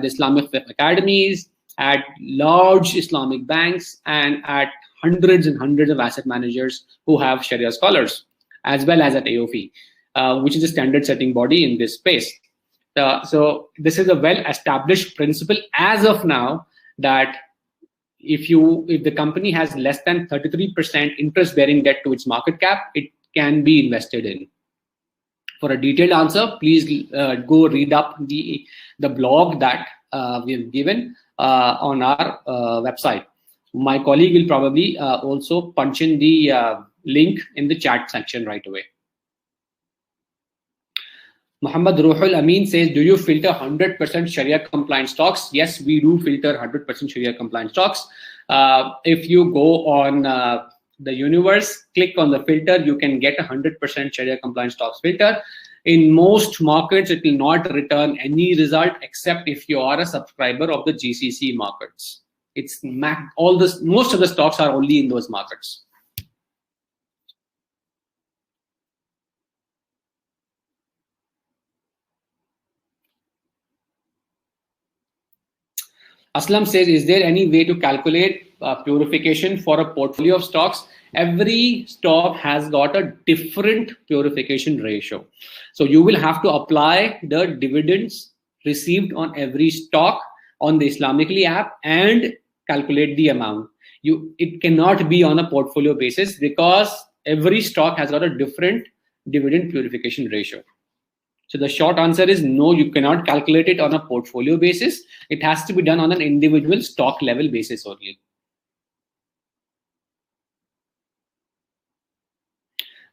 Islamic academies, at large Islamic banks, and at hundreds and hundreds of asset managers who have Sharia scholars, as well as at AOFI, which is a standard setting body in this space. So this is a well-established principle as of now, that if the company has less than 33% interest-bearing debt to its market cap, it can be invested in. For a detailed answer, please go read up the blog that we have given on our website. My colleague will probably also punch in the link in the chat section right away. Muhammad Ruhul Amin says, do you filter 100% Sharia compliant stocks? Yes, we do filter 100% Sharia compliant stocks. If you go on the universe, click on the filter, you can get 100% Sharia compliant stocks filter. In most markets, it will not return any result except if you are a subscriber of the GCC markets. Most of the stocks are only in those markets. Aslam says, is there any way to calculate purification for a portfolio of stocks? Every stock has got a different purification ratio. So you will have to apply the dividends received on every stock on the Islamically app and calculate the amount. It cannot be on a portfolio basis because every stock has got a different dividend purification ratio. So the short answer is no, you cannot calculate it on a portfolio basis. It has to be done on an individual stock level basis only.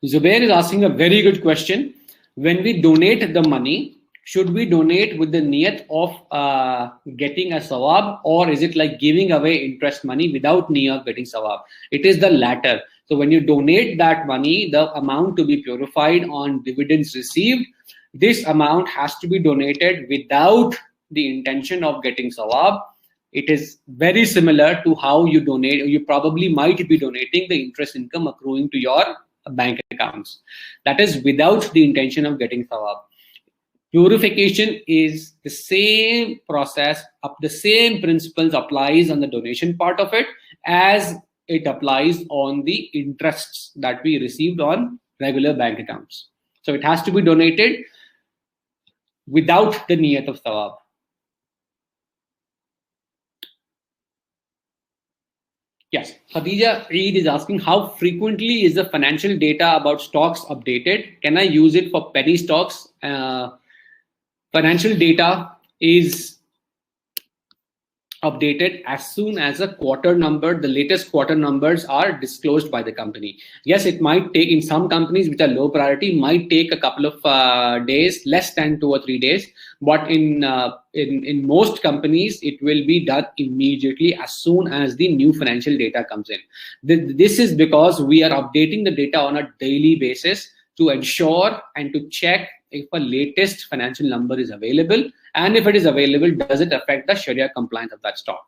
Zubair is asking a very good question. When we donate the money, should we donate with the niyat of getting a sawab, or is it like giving away interest money without niyat of getting sawab? It is the latter. So when you donate that money, the amount to be purified on dividends received, this amount has to be donated without the intention of getting sawab. It is very similar to how you donate. You probably might be donating the interest income accruing to your bank accounts. That is without the intention of getting sawab. Purification is the same process, the same principles applies on the donation part of it as it applies on the interests that we received on regular bank accounts. So it has to be donated without the niyat of thawab. Yes, Khadija Eid is asking, how frequently is the financial data about stocks updated? Can I use it for penny stocks? Financial data is updated as soon as a quarter number, the latest quarter numbers are disclosed by the company. Yes, it might take, in some companies which are low priority, might take a couple of days, less than 2 or 3 days. But in most companies, it will be done immediately as soon as the new financial data comes in. This is because we are updating the data on a daily basis to ensure and to check if a latest financial number is available, and if it is available, does it affect the Sharia compliance of that stock.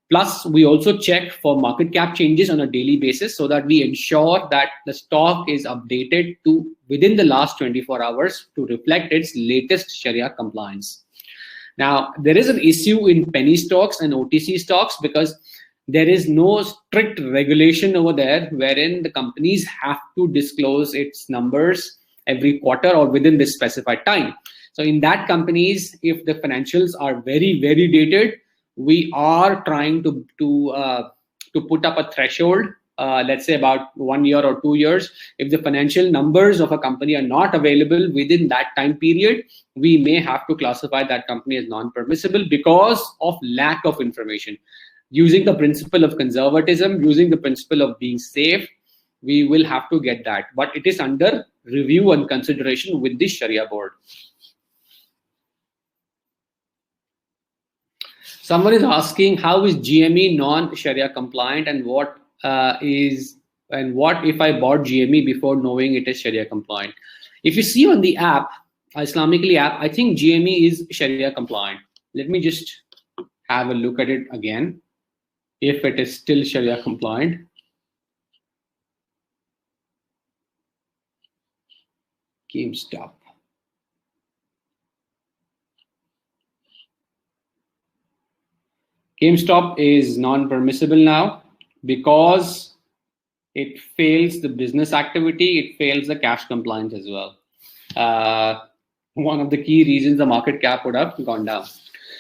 Plus, we also check for market cap changes on a daily basis so that we ensure that the stock is updated to within the last 24 hours to reflect its latest Sharia compliance. Now, there is an issue in penny stocks and OTC stocks because there is no strict regulation over there wherein the companies have to disclose its numbers every quarter or within this specified time. So in that companies, if the financials are very, very dated, we are trying to put up a threshold, let's say about 1 year or 2 years. If the financial numbers of a company are not available within that time period, we may have to classify that company as non-permissible because of lack of information. Using the principle of conservatism, using the principle of being safe, we will have to get that. But it is under review and consideration with the Sharia board. Someone is asking, how is GME non-Sharia compliant, and what if I bought GME before knowing it is Sharia compliant? If you see on the app, Islamically app, I think GME is Sharia compliant. Let me just have a look at it again, if it is still Sharia compliant. GameStop. GameStop is non-permissible now because it fails the business activity, it fails the cash compliance as well. One of the key reasons the market cap would have gone down.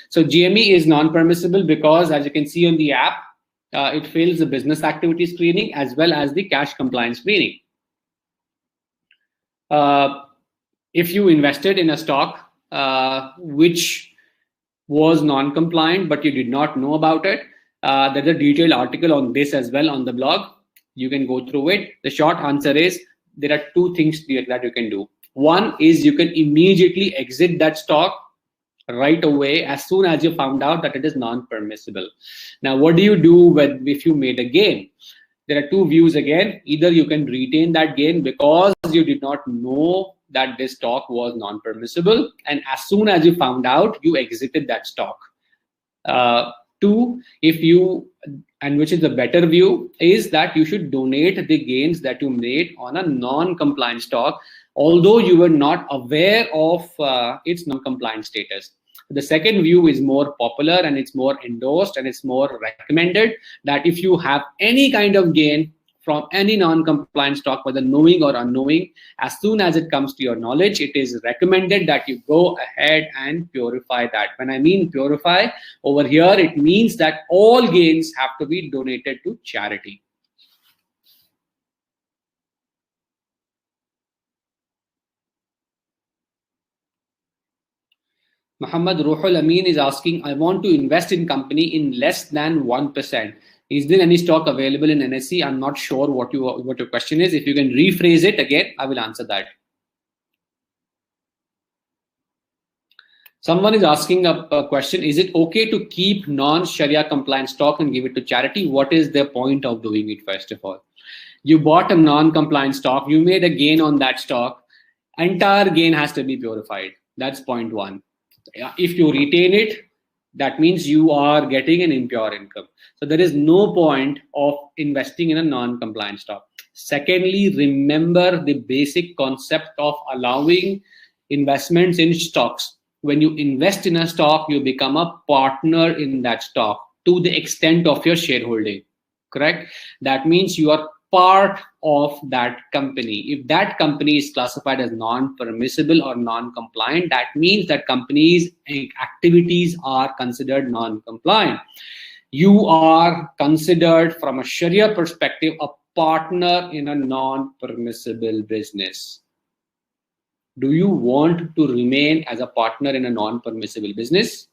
So GME is non-permissible because, as you can see on the app, it fails the business activity screening as well as the cash compliance screening. If you invested in a stock which was non-compliant but you did not know about it, there's a detailed article on this as well on the blog. You can go through it. The short answer is there are two things that you can do. One is you can immediately exit that stock right away as soon as you found out that it is non-permissible. Now, what do you do if you made a gain? There are two views again. Either you can retain that gain because you did not know that this stock was non-permissible, and as soon as you found out, you exited that stock. Two, and which is the better view, is that you should donate the gains that you made on a non-compliant stock, although you were not aware of its non-compliant status. The second view is more popular and it's more endorsed and it's more recommended, that if you have any kind of gain from any non-compliant stock, whether knowing or unknowing, as soon as it comes to your knowledge, it is recommended that you go ahead and purify that. When I mean purify, over here, it means that all gains have to be donated to charity. Muhammad Ruhul Amin is asking, I want to invest in company in less than 1%. Is there any stock available in NSE? I'm not sure what your question is. If you can rephrase it again, I will answer that. Someone is asking a question, is it okay to keep non-Sharia compliant stock and give it to charity? What is the point of doing it, first of all? You bought a non-compliant stock, you made a gain on that stock, entire gain has to be purified. That's point one. If you retain it, that means you are getting an impure income. So there is no point of investing in a non-compliant stock. Secondly, remember the basic concept of allowing investments in stocks. When you invest in a stock, you become a partner in that stock to the extent of your shareholding. correct? That means you are part of that company. If that company is classified as non-permissible or non-compliant, that means that company's activities are considered non-compliant. You are considered from a Sharia perspective a partner in a non-permissible business. Do you want to remain as a partner in a non-permissible business?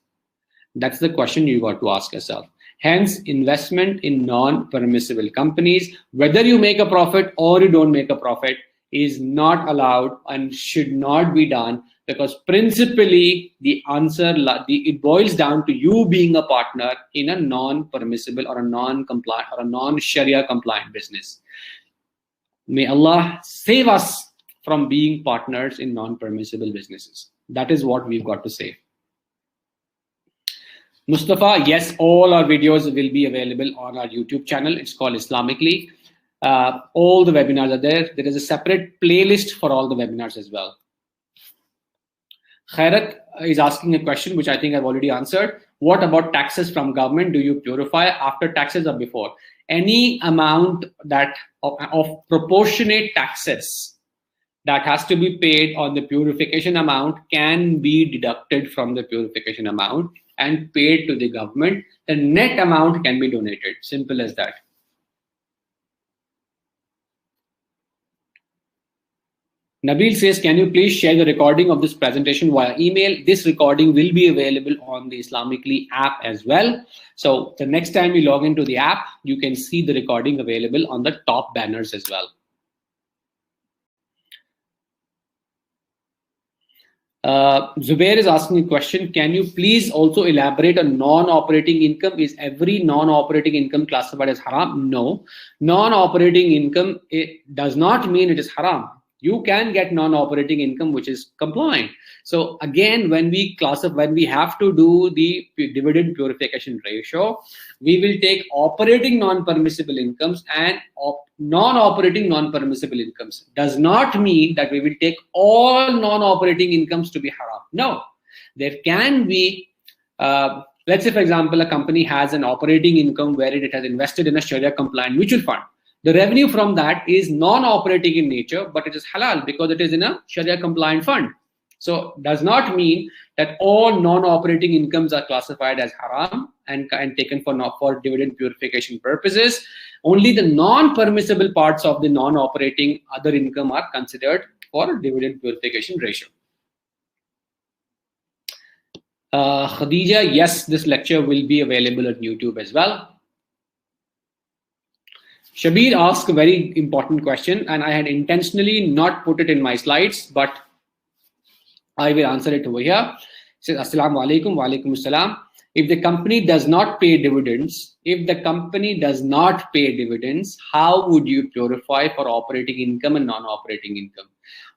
That's the question you got to ask yourself. Hence, investment in non-permissible companies, whether you make a profit or you don't make a profit, is not allowed and should not be done, because principally the answer, it boils down to you being a partner in a non-permissible or a non-compliant or a non-Sharia compliant business. May Allah save us from being partners in non-permissible businesses. That is what we've got to say. Mustafa, yes, all our videos will be available on our YouTube channel. It's called Islamically. All the webinars are there. There is a separate playlist for all the webinars as well. Khairat is asking a question which I think I've already answered. What about taxes from government? Do you purify after taxes or before? Any amount that of proportionate taxes that has to be paid on the purification amount can be deducted from the purification amount and paid to the government. The net amount can be donated. Simple as that. Nabil says, can you please share the recording of this presentation via email? This recording will be available on the Islamically app as well. So the next time you log into the app, you can see the recording available on the top banners as well. Zubair is asking a question. Can you please also elaborate on non-operating income? Is every non-operating income classified as haram? No. Non-operating income, it does not mean it is haram. You can get non-operating income which is compliant. So again, when we have to do the dividend purification ratio, we will take operating non-permissible incomes and non-operating non-permissible incomes. Does not mean that we will take all non-operating incomes to be haram. No, there can be, let's say for example, a company has an operating income where it has invested in a Sharia compliant mutual fund. The revenue from that is non-operating in nature, but it is halal because it is in a Sharia compliant fund. So does not mean that all non-operating incomes are classified as haram and taken for dividend purification purposes. Only the non-permissible parts of the non-operating other income are considered for dividend purification ratio. Khadija, yes, this lecture will be available on YouTube as well. Shabir asked a very important question, and I had intentionally not put it in my slides, but I will answer it over here. It says, Assalamu alaikum, wa alaikum assalam. If the company does not pay dividends, how would you purify for operating income and non-operating income?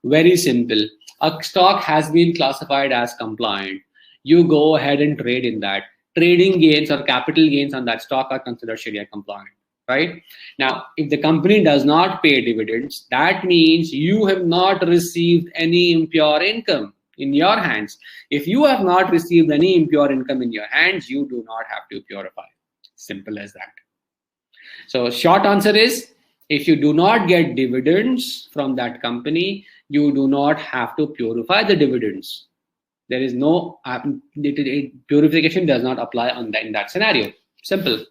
Very simple. A stock has been classified as compliant. You go ahead and trade in that. Trading gains or capital gains on that stock are considered Sharia compliant. Right? Now, if the company does not pay dividends, that means you have not received any impure income in your hands. If you have not received any impure income in your hands, you do not have to purify. Simple as that. So short answer is, if you do not get dividends from that company, you do not have to purify the dividends. There is no purification does not apply in that scenario. Simple.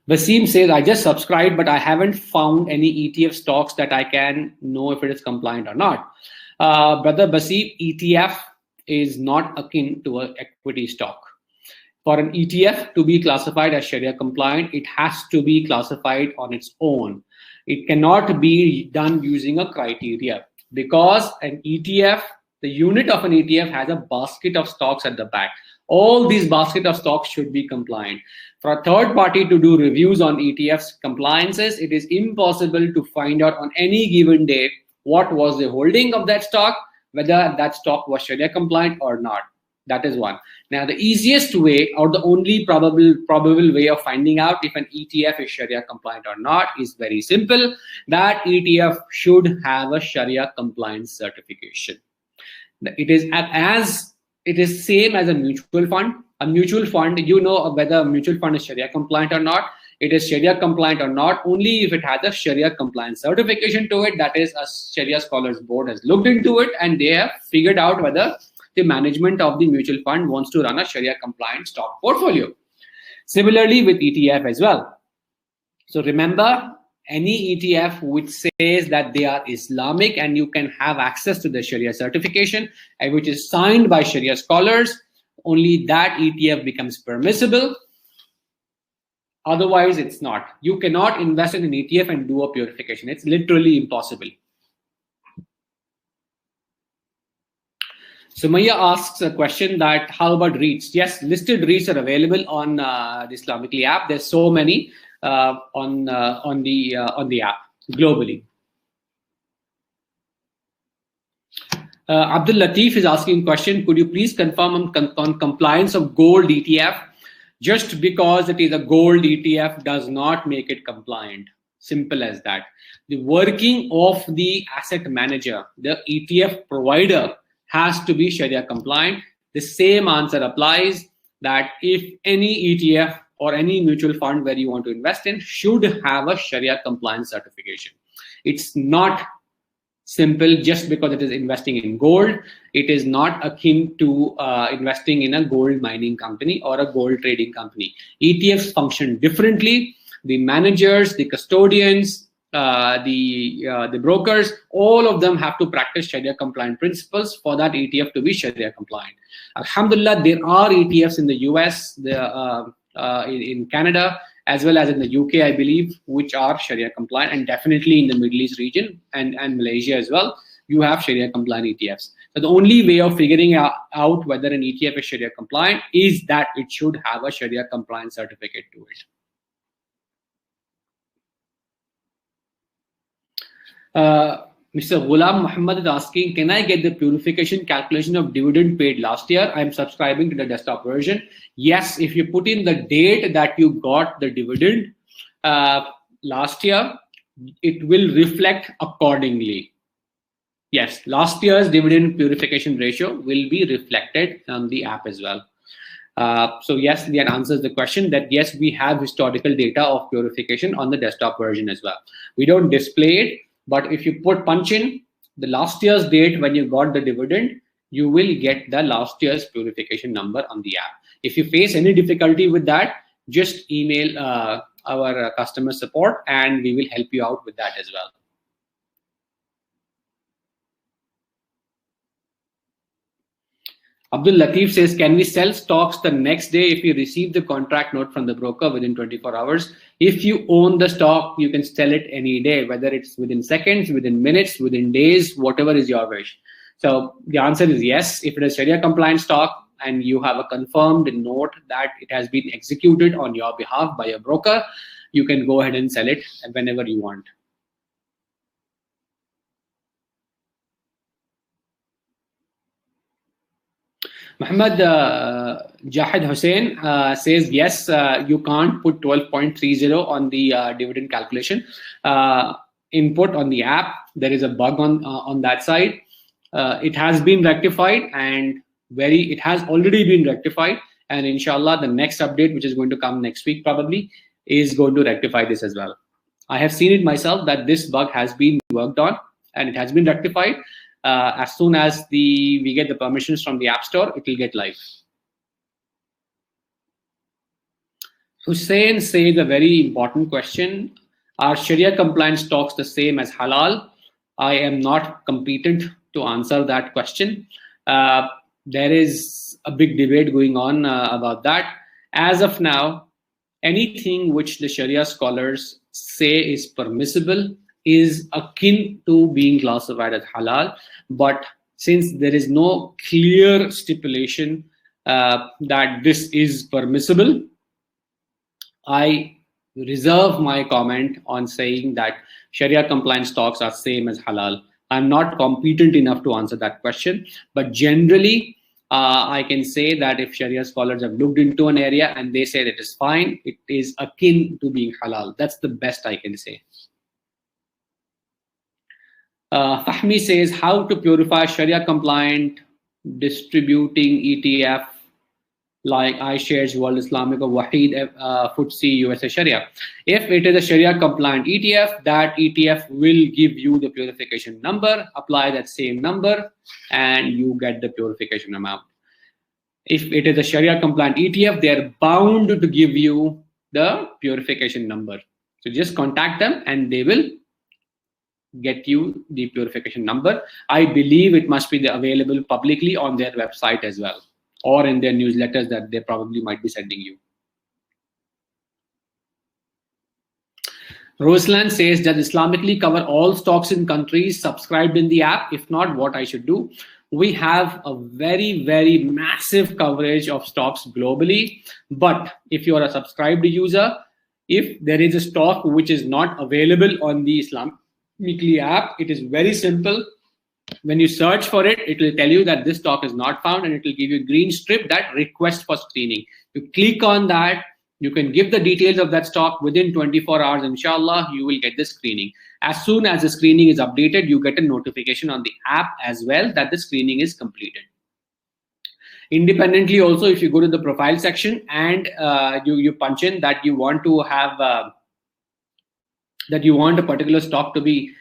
Basim says, I just subscribed, but I haven't found any ETF stocks that I can know if it is compliant or not. Brother Basim, ETF is not akin to an equity stock. For an ETF to be classified as Sharia compliant, it has to be classified on its own. It cannot be done using a criteria, because an ETF, the unit of an ETF has a basket of stocks at the back. All these basket of stocks should be compliant. For a third party to do reviews on ETFs compliances, it is impossible to find out on any given day what was the holding of that stock, whether that stock was Sharia compliant or not. That is one. Now, the easiest way, or the only probable way of finding out if an ETF is Sharia compliant or not is very simple. That ETF should have a Sharia compliance certification. It is as it is same as a mutual fund. A mutual fund, you know whether a mutual fund is Sharia compliant or not. It is Sharia compliant or not only if it has a Sharia compliance certification to it. That is, a Sharia Scholars Board has looked into it and they have figured out whether the management of the mutual fund wants to run a Sharia compliant stock portfolio. Similarly with ETF as well. So remember, any ETF which says that they are Islamic and you can have access to the Sharia certification, and which is signed by Sharia scholars, only that ETF becomes permissible. Otherwise, it's not. You cannot invest in an ETF and do a purification. It's literally impossible. Sumaya asks a question that how about REITs? Yes, listed REITs are available on the Islamically app. There's so many on the app globally. Abdul Latif is asking a question. Could you please confirm on compliance of gold ETF? Just because it is a gold ETF does not make it compliant. Simple as that. The working of the asset manager, the ETF provider, has to be Sharia compliant. The same answer applies that if any ETF or any mutual fund where you want to invest in should have a Sharia compliance certification. It's not simple just because it is investing in gold. It is not akin to investing in a gold mining company or a gold trading company. ETFs function differently. The managers, the custodians, the brokers, all of them have to practice Sharia compliant principles for that ETF to be Sharia compliant. Alhamdulillah, there are ETFs in the US, in Canada, as well as in the UK, I believe, which are Sharia compliant, and definitely in the Middle East region and Malaysia as well, you have Sharia compliant ETFs. So the only way of figuring out whether an ETF is Sharia compliant is that it should have a Sharia compliance certificate to it. Mr. Ghulam Muhammad is asking, can I get the purification calculation of dividend paid last year? I'm subscribing to the desktop version. Yes, if you put in the date that you got the dividend last year, it will reflect accordingly. Yes, last year's dividend purification ratio will be reflected on the app as well. So yes, that answers the question that yes, we have historical data of purification on the desktop version as well. We don't display it, but if you punch in the last year's date when you got the dividend, you will get the last year's purification number on the app. If you face any difficulty with that, just email our customer support and we will help you out with that as well. Abdul Latif says, can we sell stocks the next day if we receive the contract note from the broker within 24 hours? If you own the stock, you can sell it any day, whether it's within seconds, within minutes, within days, whatever is your wish. So the answer is yes. If it is Sharia compliant stock and you have a confirmed note that it has been executed on your behalf by a broker, you can go ahead and sell it whenever you want. Muhammad Jahid Hussain says, yes, you can't put 12.30 on the dividend calculation input on the app. There is a bug on that side. It has been rectified and it has already been rectified. And inshallah, the next update, which is going to come next week probably, is going to rectify this as well. I have seen it myself that this bug has been worked on and it has been rectified. As soon as we get the permissions from the App Store, it will get live. Hussein says a very important question. Are Sharia compliant stocks the same as halal? I am not competent to answer that question. There is a big debate going on about that. As of now, anything which the Sharia scholars say is permissible is akin to being classified as halal. But since there is no clear stipulation that this is permissible, I reserve my comment on saying that Sharia compliant stocks are same as halal. I'm not competent enough to answer that question, but generally I can say that if Sharia scholars have looked into an area and they say it is fine, it is akin to being halal. That's the best I can say. Fahmi says, how to purify Sharia compliant distributing ETF like iShares, World Islamic, or Waheed, FTSE USA Sharia. If it is a Sharia compliant ETF, that ETF will give you the purification number, apply that same number, and you get the purification amount. If it is a Sharia compliant ETF, they are bound to give you the purification number. So just contact them and they will get you the purification number. I believe it must be available publicly on their website as well, or in their newsletters that they probably might be sending you. Roslan says, does Islamically cover all stocks in countries subscribed in the app? If not, what I should do? We have a very, very massive coverage of stocks globally. But if you are a subscribed user, if there is a stock which is not available on the Islamically app, it is very simple. When you search for it, it will tell you that this stock is not found, and it will give you a green strip that request for screening. You click on that, you can give the details of that stock. Within 24 hours, inshallah, you will get the screening. As soon as the screening is updated, you get a notification on the app as well that the screening is completed. Independently also, if you go to the profile section and you punch in that you want to have that you want a particular stock to be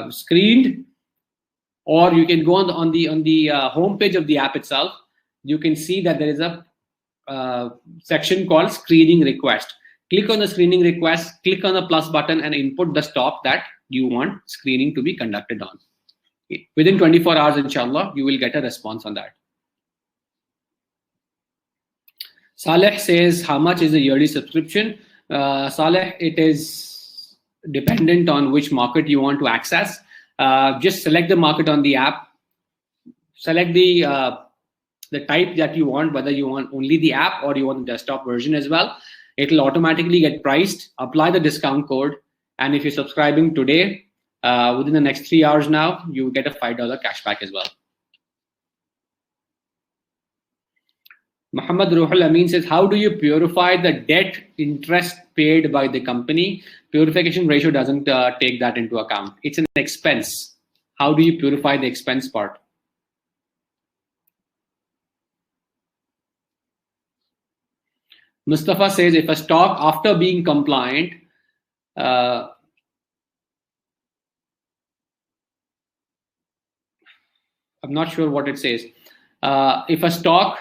screened, or you can go on the homepage of the app itself. You can see that there is a section called screening request. Click on the screening request, click on the plus button, and input the stock that you want screening to be conducted on. Within 24 hours, inshallah, you will get a response on that. Saleh says, how much is the yearly subscription? Saleh, it is dependent on which market you want to access. Just select the market on the app, select the type that you want, whether you want only the app or you want the desktop version as well. It will automatically get priced, apply the discount code, and if you're subscribing today, within the next 3 hours now, you get a $5 cashback as well. Muhammad Ruhul Amin says, how do you purify the debt interest paid by the company? Purification ratio doesn't take that into account. It's an expense. How do you purify the expense part? Mustafa says, if a stock after being compliant, I'm not sure what it says. If a stock,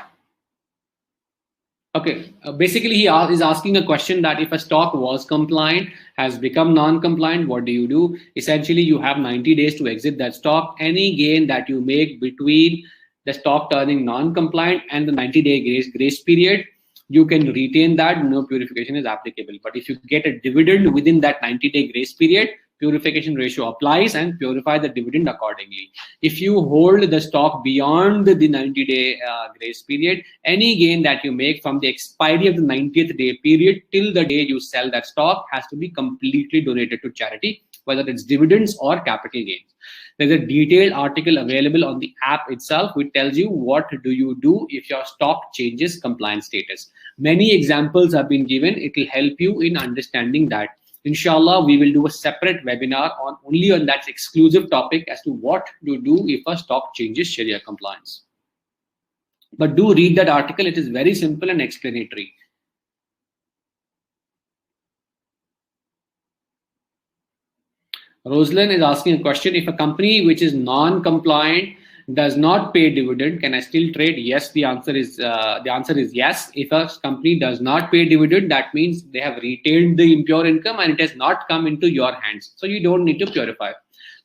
okay, basically he is asking a question that if a stock was compliant, has become non-compliant, what do you do? Essentially, you have 90 days to exit that stock. Any gain that you make between the stock turning non-compliant and the 90-day grace period, you can retain that, no purification is applicable. But if you get a dividend within that 90-day grace period, purification ratio applies and purify the dividend accordingly. If you hold the stock beyond the 90-day grace period, any gain that you make from the expiry of the 90th day period till the day you sell that stock has to be completely donated to charity, whether it's dividends or capital gains. There's a detailed article available on the app itself which tells you what do you do if your stock changes compliance status. Many examples have been given. It will help you in understanding that. Inshallah, we will do a separate webinar only on that exclusive topic as to what to do if a stock changes Sharia compliance. But do read that article. It is very simple and explanatory. Roslan is asking a question. If a company which is non-compliant does not pay dividend, can I still trade? Yes, the answer is yes. If a company does not pay dividend, that means they have retained the impure income and it has not come into your hands. So you don't need to purify.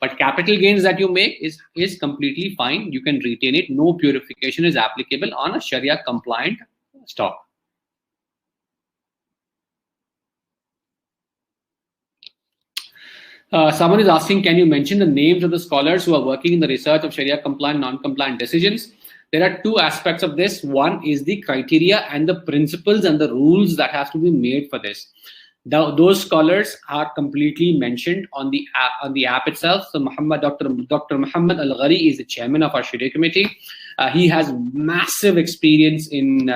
But capital gains that you make is completely fine. You can retain it. No purification is applicable on a Sharia compliant stock. Someone is asking, can you mention the names of the scholars who are working in the research of Sharia compliant, non-compliant decisions? There are two aspects of this. One is the criteria and the principles and the rules that have to be made for this. Those scholars are completely mentioned on the app itself. So Dr. Muhammad Al-Ghari is the chairman of our Sharia committee. He has massive experience in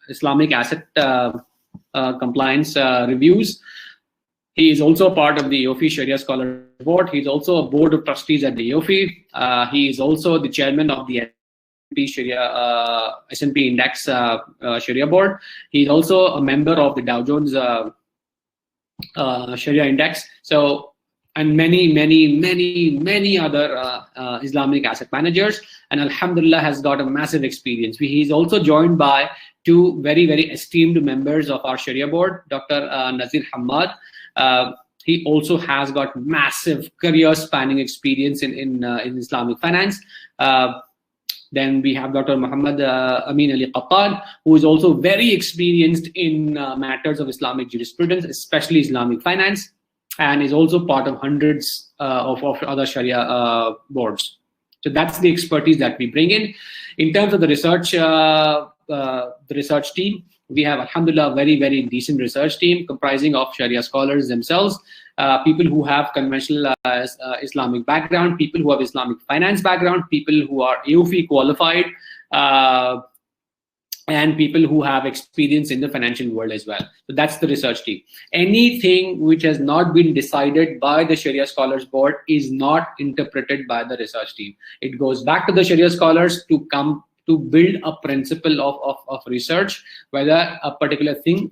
Islamic asset compliance reviews. He is also part of the OFI Sharia Scholar board. He's also a board of trustees at the AOFI. He is also the chairman of the S&P Index Sharia board. He's also a member of the Dow Jones Sharia Index. So, and many other Islamic asset managers. And Alhamdulillah has got a massive experience. He's also joined by two very esteemed members of our Sharia board, Dr. Nazir Hamad. He also has got massive career-spanning experience in Islamic finance. Then we have Dr. Muhammad Amin Ali Qattan, who is also very experienced in matters of Islamic jurisprudence, especially Islamic finance, and is also part of hundreds of other Sharia boards. So that's the expertise that we bring in. In terms of the research team, we have, alhamdulillah, a very decent research team comprising of Sharia scholars themselves, people who have conventional Islamic background, people who have Islamic finance background, people who are AOFI qualified, and people who have experience in the financial world as well. So that's the research team. Anything which has not been decided by the Sharia Scholars Board is not interpreted by the research team. It goes back to the Sharia scholars to come to build a principle of research, whether a particular thing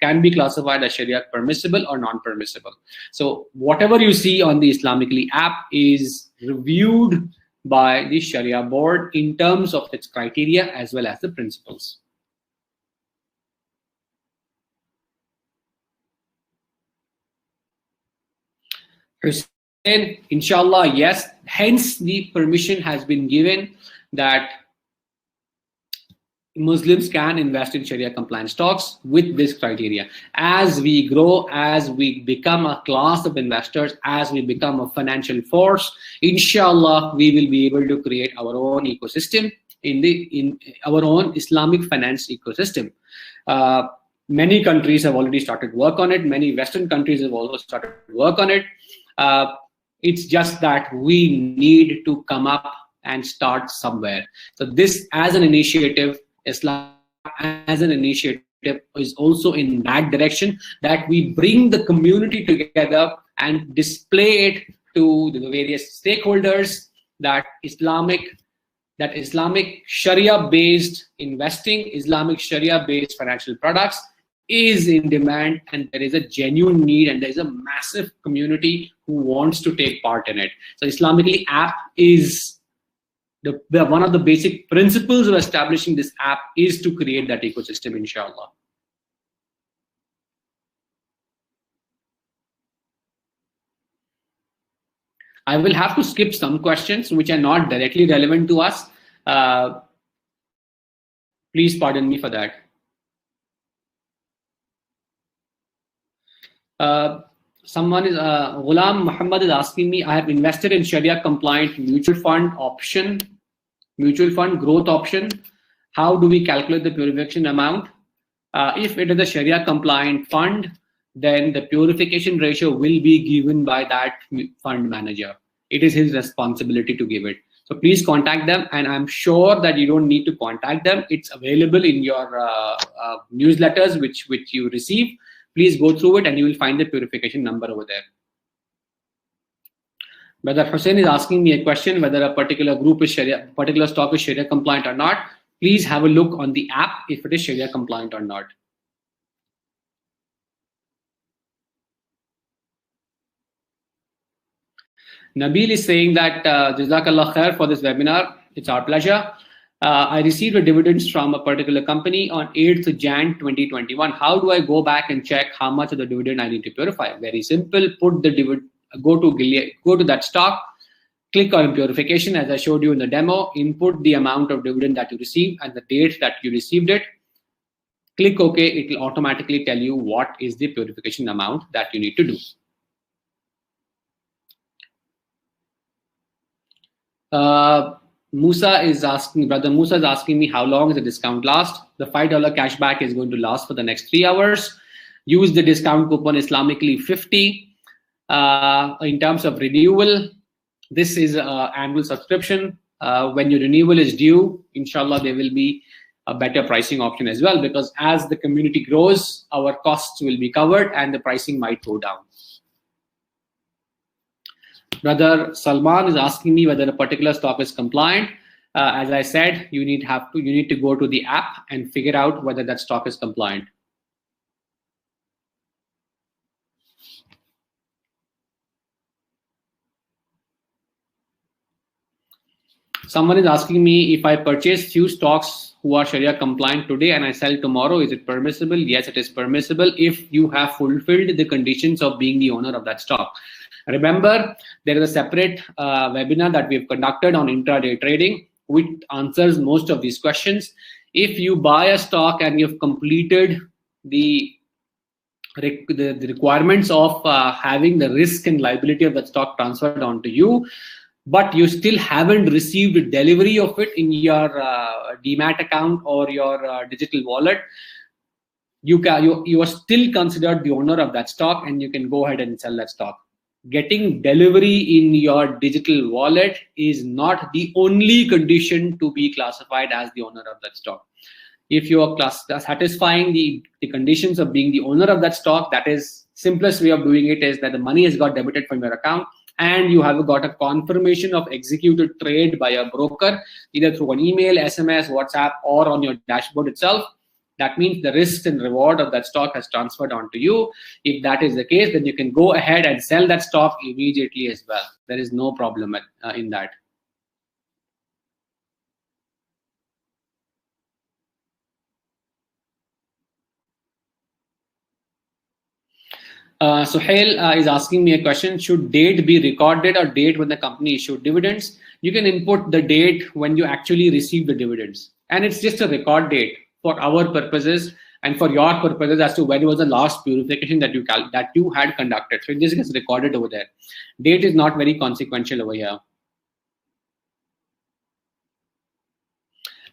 can be classified as Sharia permissible or non-permissible. So whatever you see on the Islamically app is reviewed by the Sharia board in terms of its criteria as well as the principles. Hussein, inshallah, yes. Hence the permission has been given that Muslims can invest in Sharia compliant stocks with this criteria. As we grow, as we become a class of investors, as we become a financial force, inshallah, we will be able to create our own ecosystem in our own Islamic finance ecosystem. Many countries have already started work on it. Many Western countries have also started work on it. It's just that we need to come up and start somewhere. So this as an initiative, Islam as an initiative is also in that direction, that we bring the community together and display it to the various stakeholders that Islamic Sharia-based investing, Islamic Sharia-based financial products is in demand, and there is a genuine need, and there is a massive community who wants to take part in it. So Islamically app is one of the basic principles of establishing this app is to create that ecosystem, inshallah. I will have to skip some questions which are not directly relevant to us. Please pardon me for that. Someone is Ghulam Muhammad is asking me, I have invested in Sharia compliant mutual fund growth option. How do we calculate the purification amount? If it is a Sharia compliant fund, then the purification ratio will be given by that fund manager. It is his responsibility to give it. So please contact them, and I'm sure that you don't need to contact them. It's available in your newsletters which you receive. Please go through it and you will find the purification number over there. Whether Hussein is asking me a question whether a particular group is particular stock is Sharia compliant or not. Please have a look on the app if it is Sharia compliant or not. Nabil is saying that Jazakallah khair for this webinar. It's our pleasure. I received a dividends from a particular company on 8th Jan 2021. How do I go back and check how much of the dividend I need to purify? Very simple. Put the dividend. Go to that stock. Click on purification as I showed you in the demo. Input the amount of dividend that you received and the date that you received it. Click OK. It will automatically tell you what is the purification amount that you need to do. Musa is asking, brother Musa is asking me how long is the discount last? The $5 cashback is going to last for the next 3 hours. Use the discount coupon Islamically 50. In terms of renewal, this is an annual subscription. When your renewal is due, inshallah, there will be a better pricing option as well, because as the community grows, our costs will be covered and the pricing might go down. Brother Salman is asking me whether a particular stock is compliant. As I said, you need to go to the app and figure out whether that stock is compliant. Someone is asking me, if I purchase few stocks who are Sharia compliant today and I sell tomorrow, is it permissible? Yes, it is permissible if you have fulfilled the conditions of being the owner of that stock. Remember, there is a separate webinar that we have conducted on intraday trading, which answers most of these questions. If you buy a stock and you've completed the requirements of having the risk and liability of that stock transferred onto you, but you still haven't received delivery of it in your Demat account or your digital wallet, you are still considered the owner of that stock, and you can go ahead and sell that stock. Getting delivery in your digital wallet is not the only condition to be classified as the owner of that stock. If you are satisfying the conditions of being the owner of that stock, that is simplest way of doing it is that the money has got debited from your account and you have got a confirmation of executed trade by a broker, either through an email, SMS, WhatsApp, or on your dashboard itself. That means the risk and reward of that stock has transferred onto you. If that is the case, then you can go ahead and sell that stock immediately as well. There is no problem in that. Suhail is asking me a question. Should date be recorded or date when the company issued dividends? You can input the date when you actually receive the dividends. And it's just a record date for our purposes and for your purposes as to when was the last purification that you had conducted. So it just gets recorded over there. Date is not very consequential over here.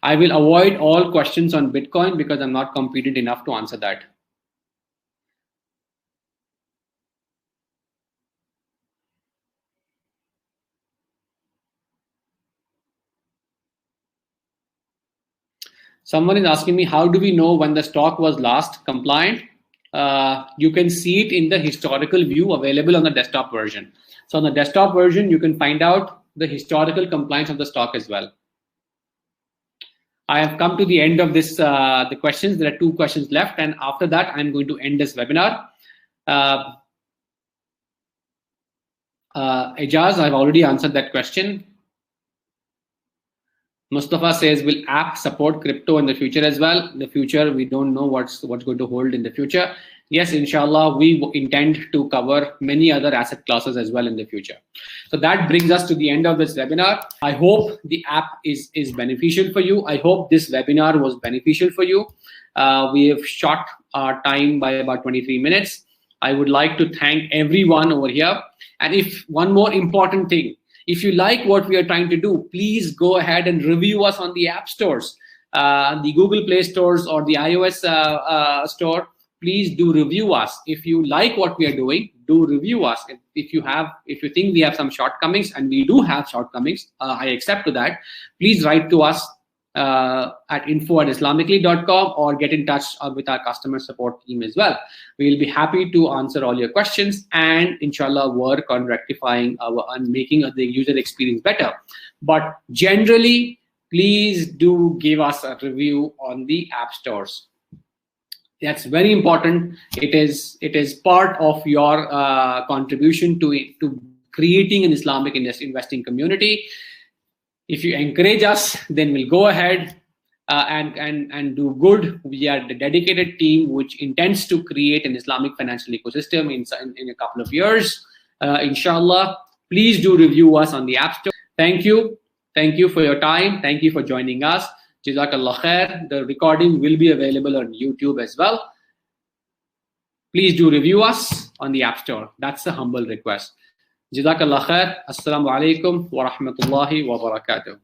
I will avoid all questions on Bitcoin because I'm not competent enough to answer that. Someone is asking me, how do we know when the stock was last compliant? You can see it in the historical view available on the desktop version. So on the desktop version, you can find out the historical compliance of the stock as well. I have come to the end of this, the questions. There are 2 questions left, and after that, I'm going to end this webinar. Ejaz, I've already answered that question. Mustafa says, will app support crypto in the future as well? In the future, we don't know what's going to hold in the future. Yes, inshallah, we intend to cover many other asset classes as well in the future. So that brings us to the end of this webinar. I hope the app is beneficial for you. I hope this webinar was beneficial for you. We have shot our time by about 23 minutes. I would like to thank everyone over here. And if one more important thing, if you like what we are trying to do, please go ahead and review us on the app stores, the Google Play stores or the iOS store. Please do review us. If you like what we are doing, do review us. If you think we have some shortcomings, and we do have shortcomings, I accept to that. Please write to us at info@islamically.com or get in touch with our customer support team as well. We will be happy to answer all your questions and inshallah work on rectifying and making the user experience better. But generally, please do give us a review on the app stores. That's very important. It is part of your contribution to creating an Islamic investing community. If you encourage us, then we'll go ahead and do good. We are the dedicated team which intends to create an Islamic financial ecosystem in a couple of years. Inshallah, please do review us on the App Store. Thank you. Thank you for your time. Thank you for joining us. Jazakallah khair. The recording will be available on YouTube as well. Please do review us on the App Store. That's a humble request. Jazakallah khair. Assalamu alaikum wa rahmatullahi wa barakatuh.